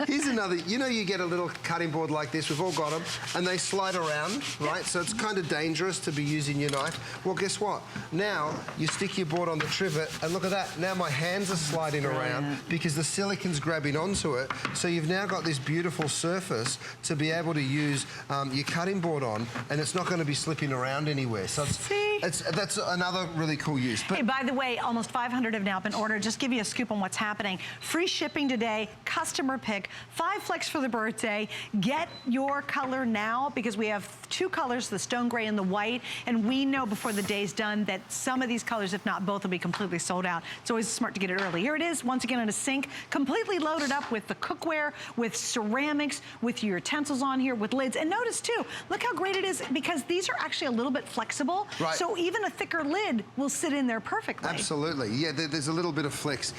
Here's another, you know, you get a little cutting board like this, we've all got them, and they slide around, right? So it's kind of dangerous to be using your knife. Well, guess what? Now, you stick your board on the trivet, and look at that. Now my hands are sliding around because the silicone's grabbing onto it. So you've now got this beautiful surface to be able to use your cutting board on, and it's not going to be slipping around anywhere. So that's another really cool use. But hey, by the way, almost 500 have now been ordered. Just give you a scoop on what's happening. Free shipping today, customer pick, 5 flex for the birthday. Get your color now, because we have 2 colors, the stone gray and the white, and we know before the day's done that some of these colors, if not both, will be completely sold out. It's always smart to get it early. Here it is, once again in a sink, completely loaded up with the cookware, with ceramics, with your utensils on here, with lids. And notice too, look how great it is, because these are actually a little bit flexible. Right. So even a thicker lid will sit in there perfectly. Absolutely. Yeah, there's a little bit of flex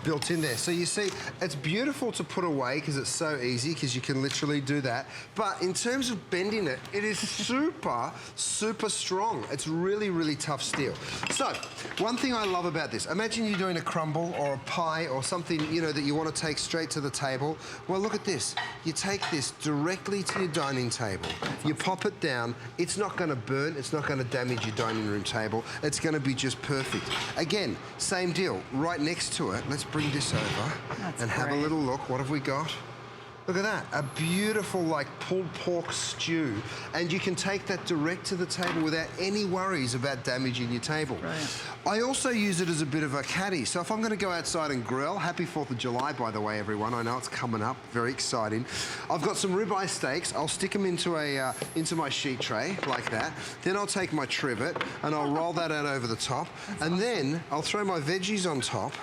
built in there. So you see, it's beautiful to put away because it's so easy, because you can literally do that. But in terms of bending it, it is super, super strong. It's really, really tough steel. So, one thing I love about this, imagine you're doing a crumble or a pie or something, you know, that you want to take straight to the table. Well, look at this. You take this directly to your dining table. You pop it down. It's not going to burn. It's not going to damage your dining room table. It's going to be just perfect. Again, same deal. Right next to it, let's bring this over and have a little look. What have we got? Look at that, a beautiful like pulled pork stew. And you can take that direct to the table without any worries about damaging your table. Right. I also use it as a bit of a caddy. So if I'm gonna go outside and grill, happy 4th of July, by the way, everyone. I know it's coming up, very exciting. I've got some ribeye steaks. I'll stick them into my sheet tray like that. Then I'll take my trivet and I'll roll that out over the top. And then I'll throw my veggies on top,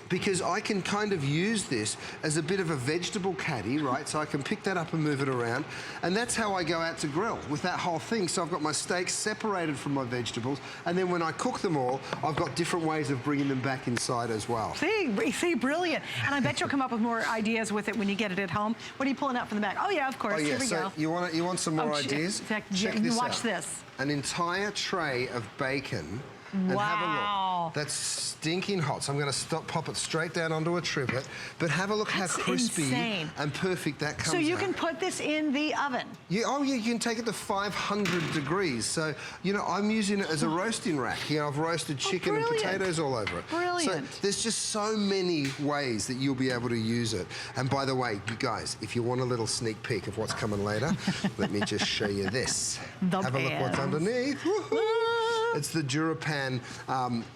because I can kind of use this as a bit of a vegetable caddy, right? So I can pick that up and move it around. And that's how I go out to grill, with that whole thing. So I've got my steaks separated from my vegetables, and then when I cook them all, I've got different ways of bringing them back inside as well. See, brilliant. And I bet you'll come up with more ideas with it when you get it at home. What are you pulling out from the back? Oh yeah, of course, here we go. You want some more ideas? Check this out. Watch this. An entire tray of bacon. And have a look. That's stinking hot. So I'm going to pop it straight down onto a trivet. But have a look how crispy and perfect that comes out. So you can put this in the oven? Yeah, you can take it to 500 degrees. So, you know, I'm using it as a roasting rack. You know, I've roasted chicken and potatoes all over it. Brilliant. So there's just so many ways that you'll be able to use it. And by the way, you guys, if you want a little sneak peek of what's coming later, let me just show you this. Have a look what's underneath. Woohoo! It's the DuraPan,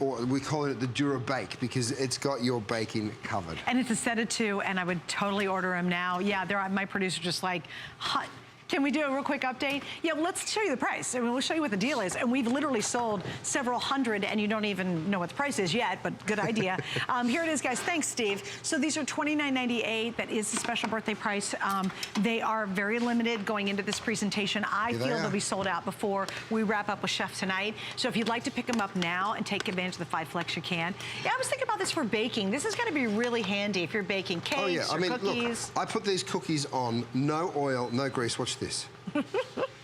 or we call it the DuraBake, because it's got your baking covered. And it's a set of 2, and I would totally order them now. Yeah, my producer just like, hot. Can we do a real quick update? Yeah, well, let's show you the price. I mean, we'll show you what the deal is. And we've literally sold several hundred, and you don't even know what the price is yet, but good idea. Here it is, guys. Thanks, Steve. So these are $29.98. That is the special birthday price. They are very limited going into this presentation. I feel they'll be sold out before we wrap up with Chef tonight. So if you'd like to pick them up now and take advantage of the 5 flex, you can. Yeah, I was thinking about this for baking. This is going to be really handy if you're baking cakes or cookies. Look, I put these cookies on, no oil, no grease. Watch this.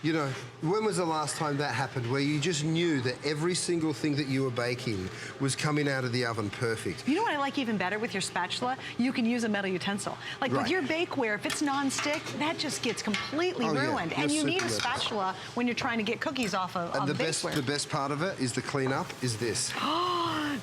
You know, when was the last time that happened where you just knew that every single thing that you were baking was coming out of the oven perfect? You know what I like even better with your spatula? You can use a metal utensil. Like with your bakeware, if it's non-stick, that just gets completely ruined. Yeah. And you need a spatula when you're trying to get cookies off of and the bakeware. The best part of it is the cleanup is this.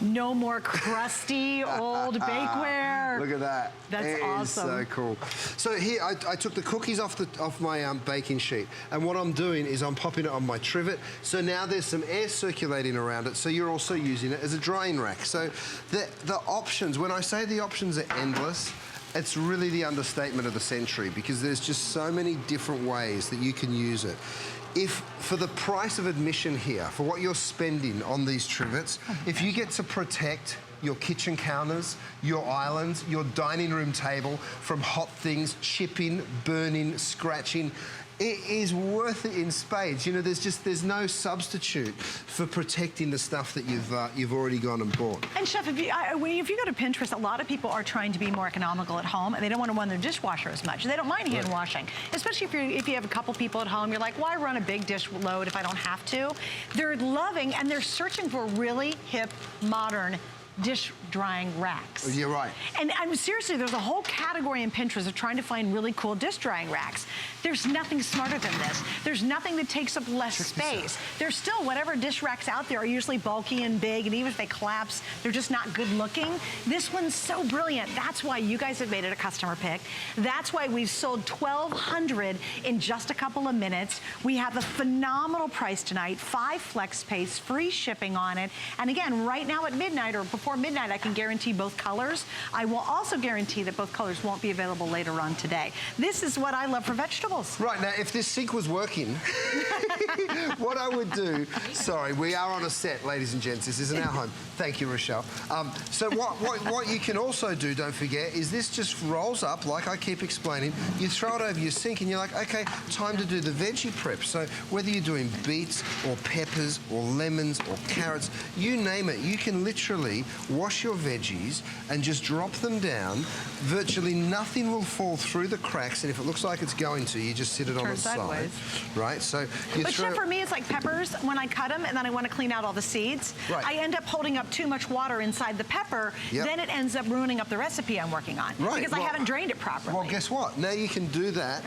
No more crusty old bakeware. Look at that. That's awesome. So cool. So here, I took the cookies off my baking sheet, and what I'm doing is I'm popping it on my trivet. So now there's some air circulating around it, so you're also using it as a drying rack. So the options, when I say the options are endless, it's really the understatement of the century, because there's just so many different ways that you can use it. If, for the price of admission here, for what you're spending on these trivets, if you get to protect your kitchen counters, your islands, your dining room table from hot things, chipping, burning, scratching, it is worth it in spades. You know, there's no substitute for protecting the stuff that you've already gone and bought. And Chef, if you go to Pinterest, a lot of people are trying to be more economical at home, and they don't want to run their dishwasher as much. They don't mind hand washing, especially if you have a couple people at home. You're like, why run a big dish load if I don't have to? They're loving and they're searching for really hip, modern dish drying racks. You're right. And seriously, there's a whole category in Pinterest of trying to find really cool dish drying racks. There's nothing smarter than this. There's nothing that takes up less space. There's still, whatever dish racks out there are usually bulky and big, and even if they collapse, they're just not good looking. This one's so brilliant. That's why you guys have made it a customer pick. That's why we've sold 1,200 in just a couple of minutes. We have a phenomenal price tonight, 5 flex pays, free shipping on it. And again, right now at midnight or before midnight, I can guarantee both colors. I will also guarantee that both colors won't be available later on today. This is what I love for vegetables. Right, now, if this sink was working, what I would do, sorry, we are on a set, ladies and gents. This isn't our home. Thank you, Rochelle. So what you can also do, don't forget, is this just rolls up, like I keep explaining. You throw it over your sink and you're like, okay, time to do the veggie prep. So whether you're doing beets or peppers or lemons or carrots, you name it, you can literally wash your veggies and just drop them down. Virtually nothing will fall through the cracks, and if it looks like it's going to, you just sit it on the sideways. side. Right? So you But Chef, for me, it's like peppers. When I cut them and then I want to clean out all the seeds, I end up holding up too much water inside the pepper. Then it ends up ruining up the recipe I'm working on. Because I haven't drained it properly. Well, guess what? Now you can do that.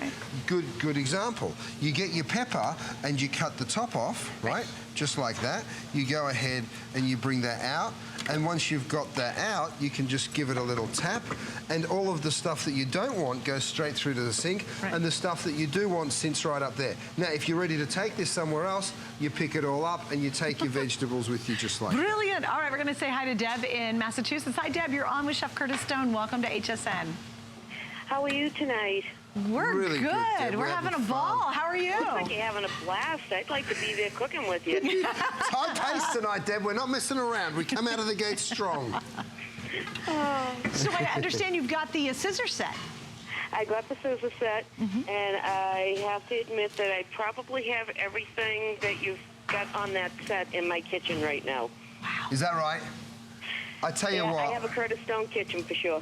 Good example. You get your pepper and you cut the top off, right? Just like that. You go ahead and you bring that out. And once you've got that out, you can just give it a little tap, and all of the stuff that you don't want goes straight through to the sink, and the stuff that you do want sits right up there. Now, if you're ready to take this somewhere else, you pick it all up and you take your vegetables with you just like Brilliant. All right, we're going to say hi to Deb in Massachusetts. Hi, Deb. You're on with Chef Curtis Stone. Welcome to HSN. How are you tonight? We're really good. We're having a ball. How are you? Looks like you're having a blast. I'd like to be there cooking with you. It's high pace tonight, Deb. We're not messing around. We come out of the gate strong. So I understand you've got the scissor set. I got the scissor set, and I have to admit that I probably have everything that you've got on that set in my kitchen right now. Wow. Is that right? I tell you what. I have a Curtis Stone kitchen for sure.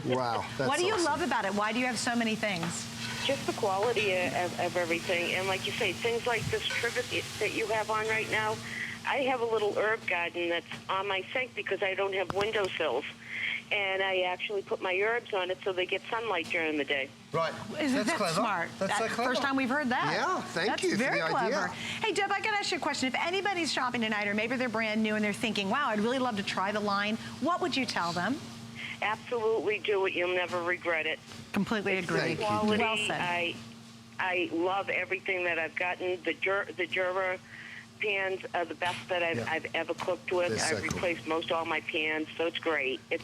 Wow. That's what do you awesome. love about it? Why do you have so many things? Just the quality of everything. And like you say, things like this trivet that you have on right now, I have a little herb garden that's on my sink because I don't have windowsills. And I actually put my herbs on it so they get sunlight during the day. Right. Isn't that clever. smart? That's so clever. First time we've heard that. Yeah, thank you for That's very the clever. idea. Hey, Deb, I got to ask you a question. If anybody's shopping tonight, or maybe they're brand new and they're thinking, wow, I'd really love to try the line, what would you tell them? Absolutely do it. You'll never regret it. Completely agree. Thank you. Quality, Well said. I love everything that I've gotten. The Jura pans are the best that I've ever cooked with. They're so I've cool. replaced most all my pans, so it's great. It's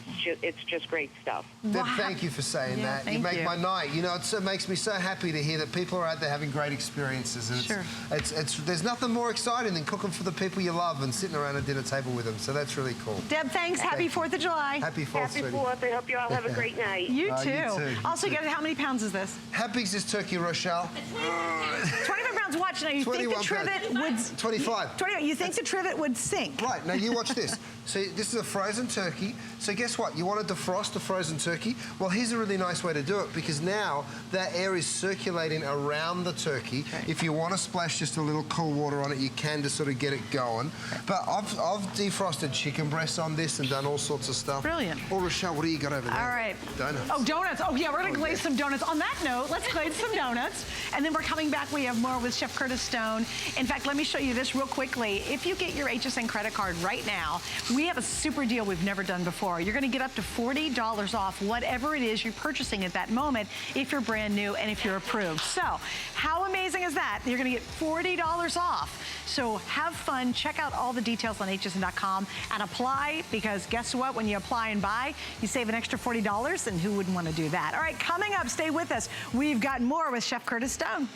just great stuff. Deb, thank you for saying that. You make my night. You know, it makes me so happy to hear that people are out there having great experiences. And there's nothing more exciting than cooking for the people you love and sitting around a dinner table with them. So that's really cool. Deb, thanks. Happy 4th of July. Happy 4th, Happy 4th. I hope you all have a great night. You too. You too. Also, you guys, how many pounds is this? How big is this turkey, Rochelle? 25 pounds. Watch now. You think the trivet would 25. 20, you think the trivet would sink? Right, now you watch this. So this is a frozen turkey. So guess what? You want to defrost a frozen turkey? Well, here's a really nice way to do it, because now that air is circulating around the turkey. Right. If you want to splash just a little cool water on it, you can to sort of get it going. But I've defrosted chicken breasts on this and done all sorts of stuff. Brilliant. Oh, Rochelle, what do you got over there? All right. Donuts. Oh, donuts. Oh, yeah, we're going to glaze some donuts. On that note, let's glaze some donuts. And then we're coming back. We have more with Chef Curtis Stone. In fact, let me show you this real quickly. If you get your HSN credit card right now, we have a super deal we've never done before. You're going to get up to $40 off whatever it is you're purchasing at that moment if you're brand new and if you're approved. So how amazing is that? You're going to get $40 off. So have fun. Check out all the details on hsn.com and apply, because guess what? When you apply and buy, you save an extra $40, and who wouldn't want to do that? All right, coming up, stay with us. We've got more with Chef Curtis Stone.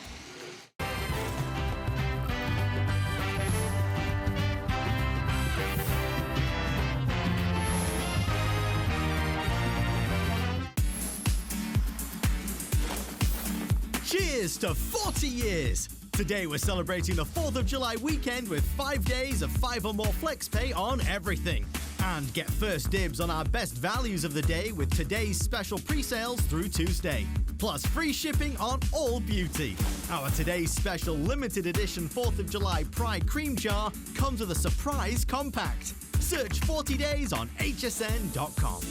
Cheers to 40 years! Today we're celebrating the 4th of July weekend with 5 days of 5 or more flex pay on everything. And get first dibs on our best values of the day with today's special pre-sales through Tuesday. Plus free shipping on all beauty. Our today's special limited edition 4th of July Pride Cream Jar comes with a surprise compact. Search 40 days on hsn.com.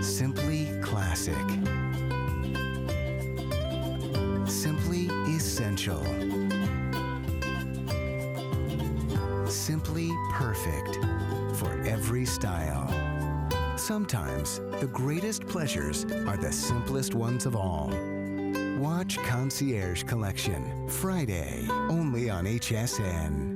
Simply classic. Simply essential. Simply perfect for every style. Sometimes the greatest pleasures are the simplest ones of all. Watch Concierge Collection, Friday, only on HSN.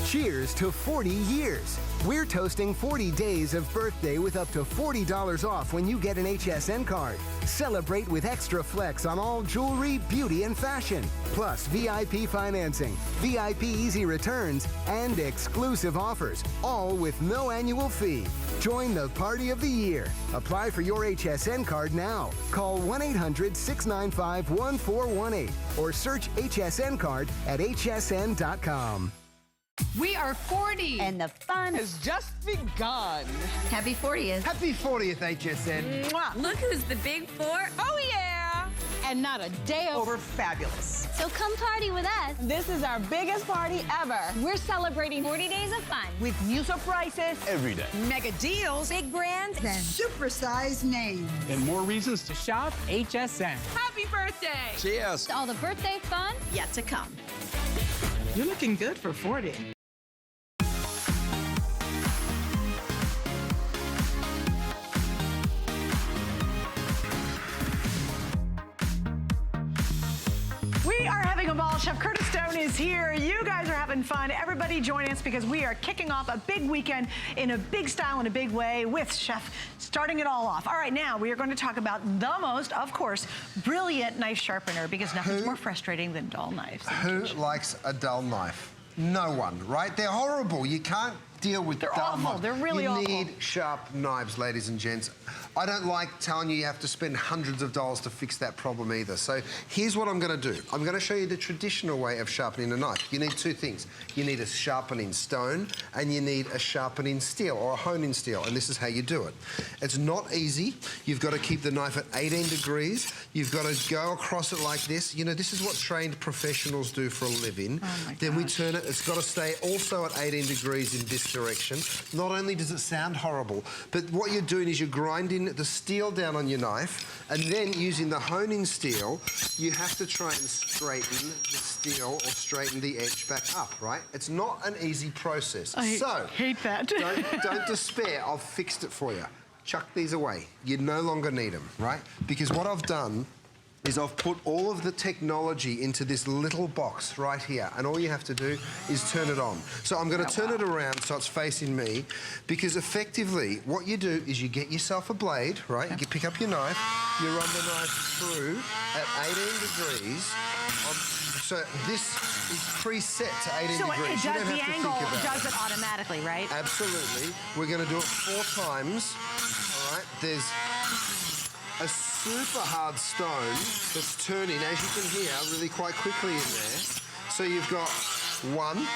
Cheers to 40 years. We're toasting 40 days of birthday with up to $40 off when you get an HSN card. Celebrate with extra flex on all jewelry, beauty, and fashion. Plus VIP financing, VIP easy returns, and exclusive offers, all with no annual fee. Join the party of the year. Apply for your HSN card now. Call 1-800-695-1418 or search HSN card at hsn.com. We are 40. And the fun has just begun. Happy 40th. Happy 40th, HSN. Mwah. Look who's the big four. Oh, yeah. And not a day over fabulous. So come party with us. This is our biggest party ever. We're celebrating 40 days of fun. With new surprises. Every day. Mega deals. Big brands. And supersized names. And more reasons to shop HSN. Happy birthday. Cheers. All the birthday fun Yet to come. You're looking good for 40. We are having a ball. Chef Curtis Stone is here. You guys are having fun. Everybody join us, because we are kicking off a big weekend in a big style, in a big way, with Chef starting it all off. All right, now we are going to talk about the most, of course, brilliant knife sharpener, because nothing's more frustrating than dull knives. Who likes a dull knife? No one, right? They're horrible. You can't deal with dull awful. knives. They're really awful. You need sharp knives, ladies and gents. I don't like telling you have to spend hundreds of dollars to fix that problem either. So here's what I'm going to do. I'm going to show you the traditional way of sharpening a knife. You need two things. You need a sharpening stone, and you need a sharpening steel, or a honing steel, and this is how you do it. It's not easy. You've got to keep the knife at 18 degrees. You've got to go across it like this. You know, this is what trained professionals do for a living. Oh my Then we gosh. turn it. It's got to stay also at 18 degrees in this direction. Not only does it sound horrible, but what you're doing is you're grinding the steel down on your knife, and then using the honing steel, you have to try and straighten the steel or straighten the edge back up, right? It's not an easy process. I so hate that. don't despair. I've fixed it for you. chuck these away. You no longer need them, right? Because what I've done is I've put all of the technology into this little box right here, and all you have to do is turn it on. So I'm going to turn it around so it's facing me, because effectively what you do is you get yourself a blade, right? You pick up your knife, you run the knife through at 18 degrees. So this is preset to 18 so degrees. So it does the angle, does it automatically, right? Absolutely. We're going to do it 4 times. All right. There's a super hard stone that's turning, as you can hear, really quite quickly in there. So you've got 1 and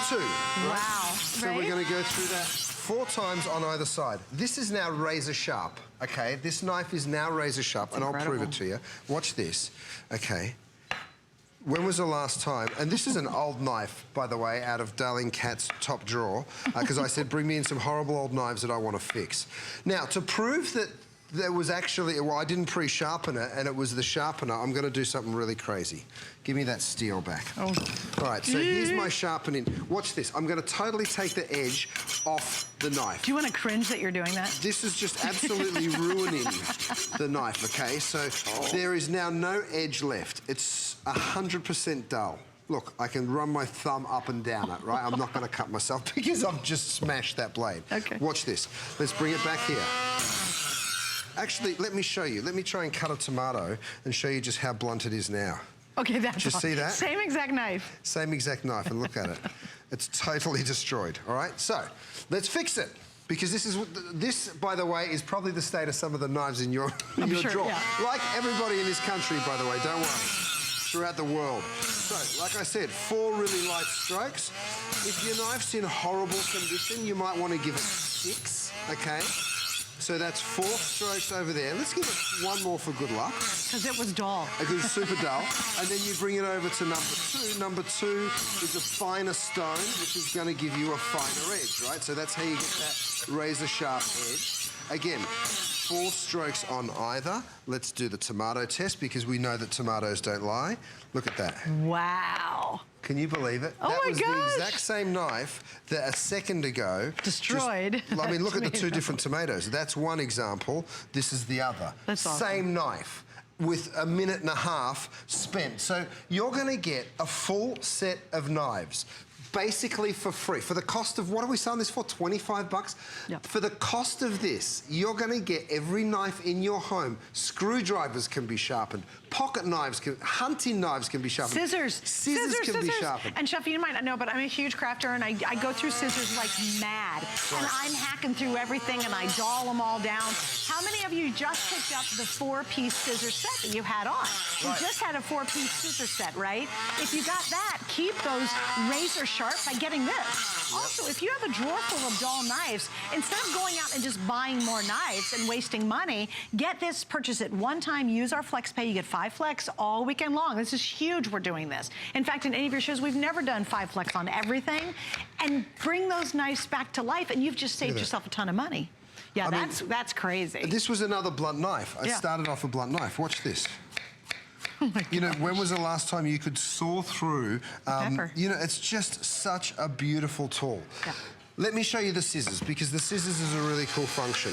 2. Right? Wow. So we're going to go through that 4 times on either side. This is now razor sharp, okay? This knife is now razor sharp, and I'll prove it to you. Watch this, okay? When was the last time, and this is an old knife, by the way, out of Darling Cat's top drawer, because I said, bring me in some horrible old knives that I want to fix. Now, to prove that there was actually, well, I didn't pre-sharpen it, and it was the sharpener, I'm going to do something really crazy. Give me that steel back. Oh. All right, so here's my sharpening. Watch this. I'm going to totally take the edge off the knife. Do you want to cringe that you're doing that? This is just absolutely ruining the knife, okay? So there is now no edge left. It's 100% dull. Look, I can run my thumb up and down it, right? I'm not going to cut myself because I've just smashed that blade. Okay. Watch this. Let's bring it back here. Actually, let me show you. Let me try and cut a tomato and show you just how blunt it is now. Okay, that's Did you see that? Same exact knife. Same exact knife, and look at it. It's totally destroyed, all right? So, let's fix it. Because this, by the way, is probably the state of some of the knives in your drawer. Yeah. Like everybody in this country, by the way, don't worry. Throughout the world. So, like I said, 4 really light strokes. If your knife's in horrible condition, you might want to give it 6, okay? So that's 4 strokes over there. Let's give it 1 more for good luck. Because it was dull. Because it's super dull. And then you bring it over to number 2. Number 2 is a finer stone, which is going to give you a finer edge, right? So that's how you get that razor sharp edge. Again, 4 strokes on either. Let's do the tomato test, because we know that tomatoes don't lie. Look at that. Wow. Can you believe it? Oh that my was gosh. the exact same knife that a second ago... destroyed. I mean, look at the 2 different tomatoes. That's one example. This is the other. That's awesome. Same knife with 1.5 minutes spent. So you're going to get a full set of knives, basically for free. For the cost of, what are we selling this for, 25 bucks? Yep. For the cost of this, you're going to get every knife in your home. Screwdrivers can be sharpened. Pocket knives, hunting knives can be sharpened. Scissors can be sharpened. And Chef, you might not know, but I'm a huge crafter, and I go through scissors like mad. Right. And I'm hacking through everything, and I doll them all down. How many of you just picked up the 4-piece scissor set that you had on? Right. You just had a 4-piece scissor set, right? If you got that, keep those razor sharp by getting this. Yep. Also, if you have a drawer full of dull knives, instead of going out and just buying more knives and wasting money, get this, purchase it one time, use our FlexPay, you get 5 Flex all weekend long. This is huge, we're doing this. In fact, in any of your shows, we've never done 5 Flex on everything. And bring those knives back to life, and you've just saved yourself a ton of money. Yeah, that's crazy. This was another blunt knife. I started off a blunt knife. Watch this. Oh you know, when was the last time you could saw through, you know, it's just such a beautiful tool. Yeah. Let me show you the scissors, because the scissors is a really cool function.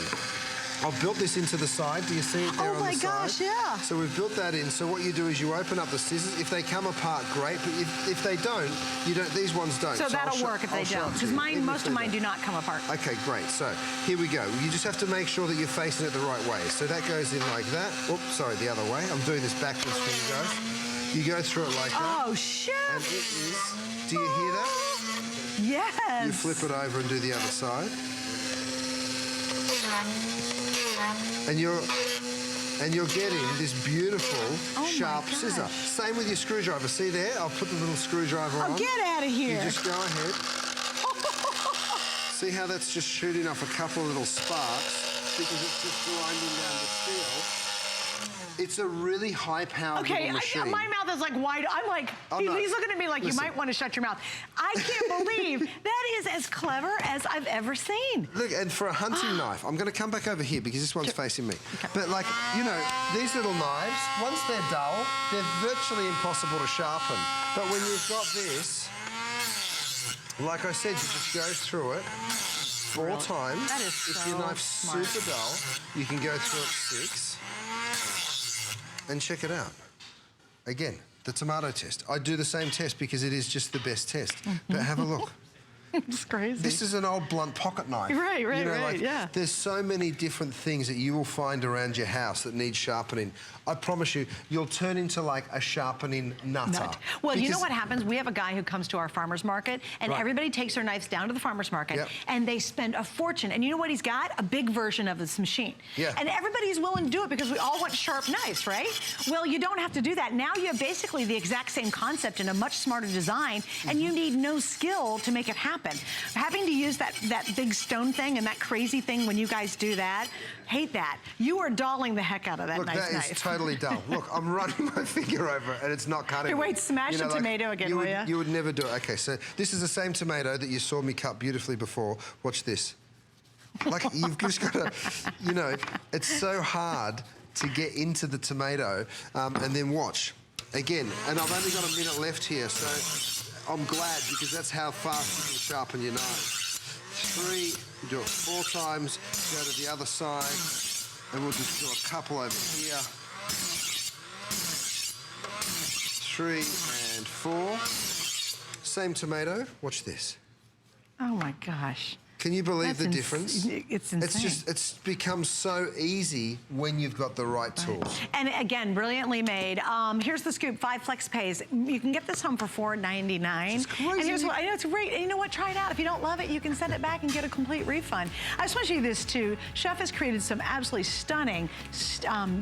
I've built this into the side. Do you see it there on the side? Oh my gosh, yeah. So we've built that in. So what you do is you open up the scissors. If they come apart, great. But if they don't, you don't. These ones don't. So that'll work if they don't. Because most of mine do not come apart. Okay, great. So here we go. You just have to make sure that you're facing it the right way. So that goes in like that. Oops, sorry, the other way. I'm doing this backwards for you guys. You go through it like that. Oh, shit. And it is. Do you hear that? Yes. You flip it over and do the other side. And you're getting this beautiful sharp scissor. Same with your screwdriver. See there? I'll put the little screwdriver on. Oh, get out of here. You just go ahead. See how that's just shooting off a couple of little sparks because it's just grinding down the steel. It's a really high-powered little machine. Okay, my mouth is like wide. I'm like, he's looking at me like, you might want to shut your mouth. I can't believe that is as clever as I've ever seen. Look, and for a hunting knife, I'm going to come back over here because this one's facing me. Okay. But like, you know, these little knives, once they're dull, they're virtually impossible to sharpen. But when you've got this, like I said, you just go through it. 4 times. That is if your knife's super dull, you can go through it 6. And check it out. Again, the tomato test. I do the same test because it is just the best test. But have a look. It's crazy. This is an old blunt pocket knife. Right, You know, like, yeah. There's so many different things that you will find around your house that need sharpening. I promise you, you'll turn into like a sharpening nutter. Well, you know what happens? We have a guy who comes to our farmer's market, and everybody takes their knives down to the farmer's market, and they spend a fortune. And you know what he's got? A big version of this machine. Yeah. And everybody's willing to do it because we all want sharp knives, right? Well, you don't have to do that. Now you have basically the exact same concept in a much smarter design, and you need no skill to make it happen. Having to use that big stone thing and that crazy thing when you guys do that, hate that. You are dulling the heck out of that Look, nice that knife. is totally dull. Look, I'm running my finger over it and it's not cutting. Here, wait, smash the tomato again, will you? You would never do it. Okay, so this is the same tomato that you saw me cut beautifully before. Watch this. Like, you've just got to, you know, it's so hard to get into the tomato, and then watch. Again, and I've only got a minute left here, so I'm glad because that's how fast you can sharpen your knife. 3, you do it 4 times, go to the other side, and we'll just do a couple over here. 3 and 4. Same tomato, watch this. Oh my gosh. Can you believe the difference? It's insane. It's become so easy when you've got the right tools. And again, brilliantly made. Here's the scoop, 5 flex pays. You can get this home for $4.99. It's crazy. And here's what, I know it's great. And you know what, try it out. If you don't love it, you can send it back and get a complete refund. I just want to show you this too. Chef has created some absolutely stunning,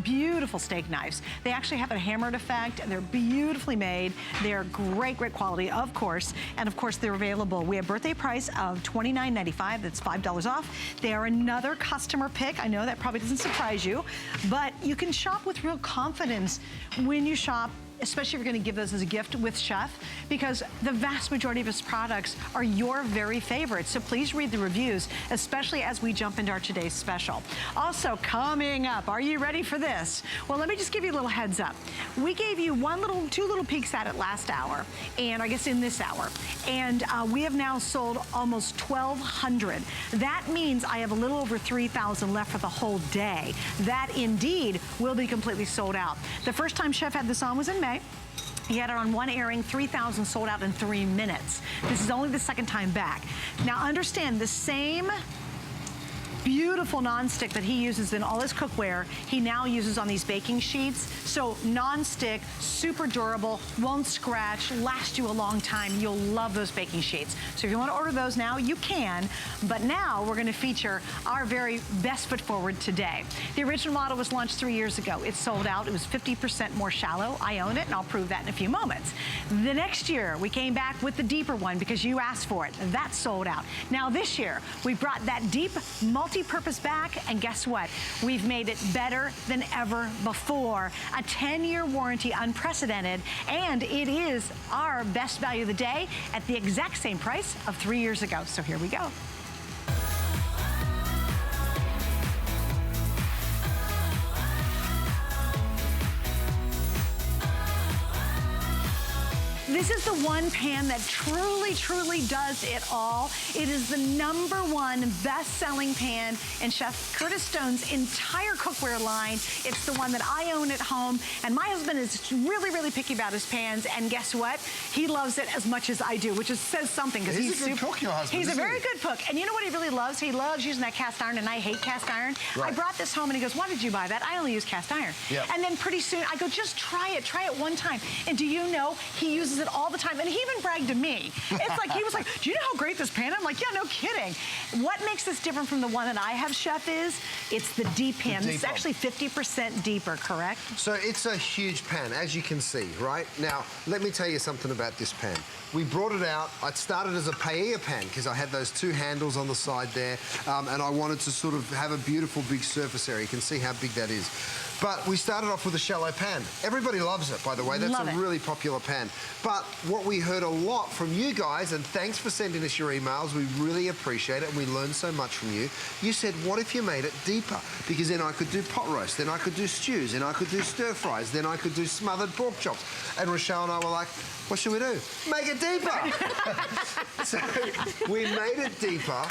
beautiful steak knives. They actually have a hammered effect. They're beautifully made. They're great, great quality, of course. And of course, they're available. We have birthday price of $29.95. That's $5 off. They are another customer pick. I know that probably doesn't surprise you, but you can shop with real confidence when you shop, especially if you're going to give those as a gift with Chef, because the vast majority of his products are your very favorites. So please read the reviews, especially as we jump into our today's special. Also coming up, are you ready for this? Well, let me just give you a little heads up. We gave you 2 little peeks at it last hour, and I guess in this hour, and we have now sold almost 1,200. That means I have a little over 3,000 left for the whole day. That indeed will be completely sold out. The first time Chef had this on was in May. He had it on one airing, 3,000 sold out in 3 minutes. This is only the second time back. Now understand, the same beautiful nonstick that he uses in all his cookware, he now uses on these baking sheets. So nonstick, super durable, won't scratch, last you a long time. You'll love those baking sheets. So if you want to order those now, you can. But now we're going to feature our very best foot forward today. The original model was launched 3 years ago. It sold out. It was 50% more shallow. I own it, and I'll prove that in a few moments. The next year, we came back with the deeper one because you asked for it. That sold out. Now this year, we brought that deep multi-purpose back, and guess what? We've made it better than ever before. A 10-year warranty, unprecedented, and it is our best value of the day at the exact same price of 3 years ago. So here we go. This is the one pan that truly, truly does it all. It is the #1 best-selling pan in Chef Curtis Stone's entire cookware line. It's the one that I own at home, and my husband is really, really picky about his pans, and guess what? He loves it as much as I do, which says something, because he's a good cook, your husband. He's a very good cook, and you know what he really loves? He loves using that cast iron, and I hate cast iron. Right. I brought this home, and he goes, "Why did you buy that? I only use cast iron." Yep. And then pretty soon, I go, "Just try it one time." And do you know, he uses it all the time, and he even bragged to me. It's like, he was like, "Do you know how great this pan is?" I'm like, "Yeah, no kidding." What makes this different from the one that I have, Chef, is it's the deep pan. It's actually 50% deeper, correct? So it's a huge pan, as you can see, right? Now, let me tell you something about this pan. We brought it out. It started as a paella pan because I had those 2 handles on the side there, and I wanted to sort of have a beautiful big surface area. You can see how big that is. But we started off with a shallow pan. Everybody loves it, by the way. That's a really popular pan. But what we heard a lot from you guys, and thanks for sending us your emails, we really appreciate it, and we learned so much from you. You said, what if you made it deeper? Because then I could do pot roast, then I could do stews, then I could do stir fries, then I could do smothered pork chops. And Rochelle and I were like, what should we do? Make it deeper. So we made it deeper.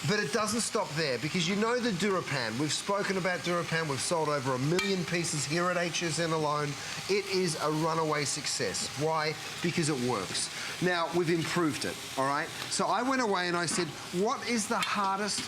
But it doesn't stop there, because you know the DuraPan. We've spoken about DuraPan. We've sold over 1 million pieces here at HSN alone. It is a runaway success. Why? Because it works. Now, we've improved it, all right? So I went away and I said, what is the hardest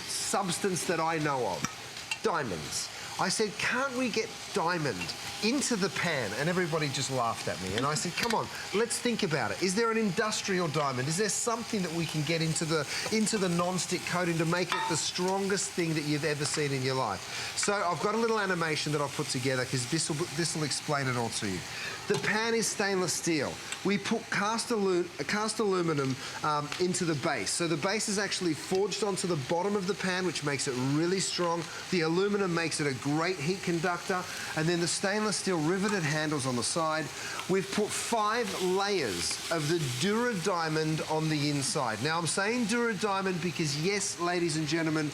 substance that I know of? Diamonds. I said, can't we get diamond into the pan? And everybody just laughed at me. And I said, come on, let's think about it. Is there an industrial diamond? Is there something that we can get into the non-stick coating to make it the strongest thing that you've ever seen in your life? So I've got a little animation that I've put together, because this will explain it all to you. The pan is stainless steel. We put cast aluminum into the base. So the base is actually forged onto the bottom of the pan, which makes it really strong. The aluminum makes it a great heat conductor. And then the stainless steel riveted handles on the side. We've put 5 layers of the Dura Diamond on the inside. Now, I'm saying Dura Diamond because, yes, ladies and gentlemen,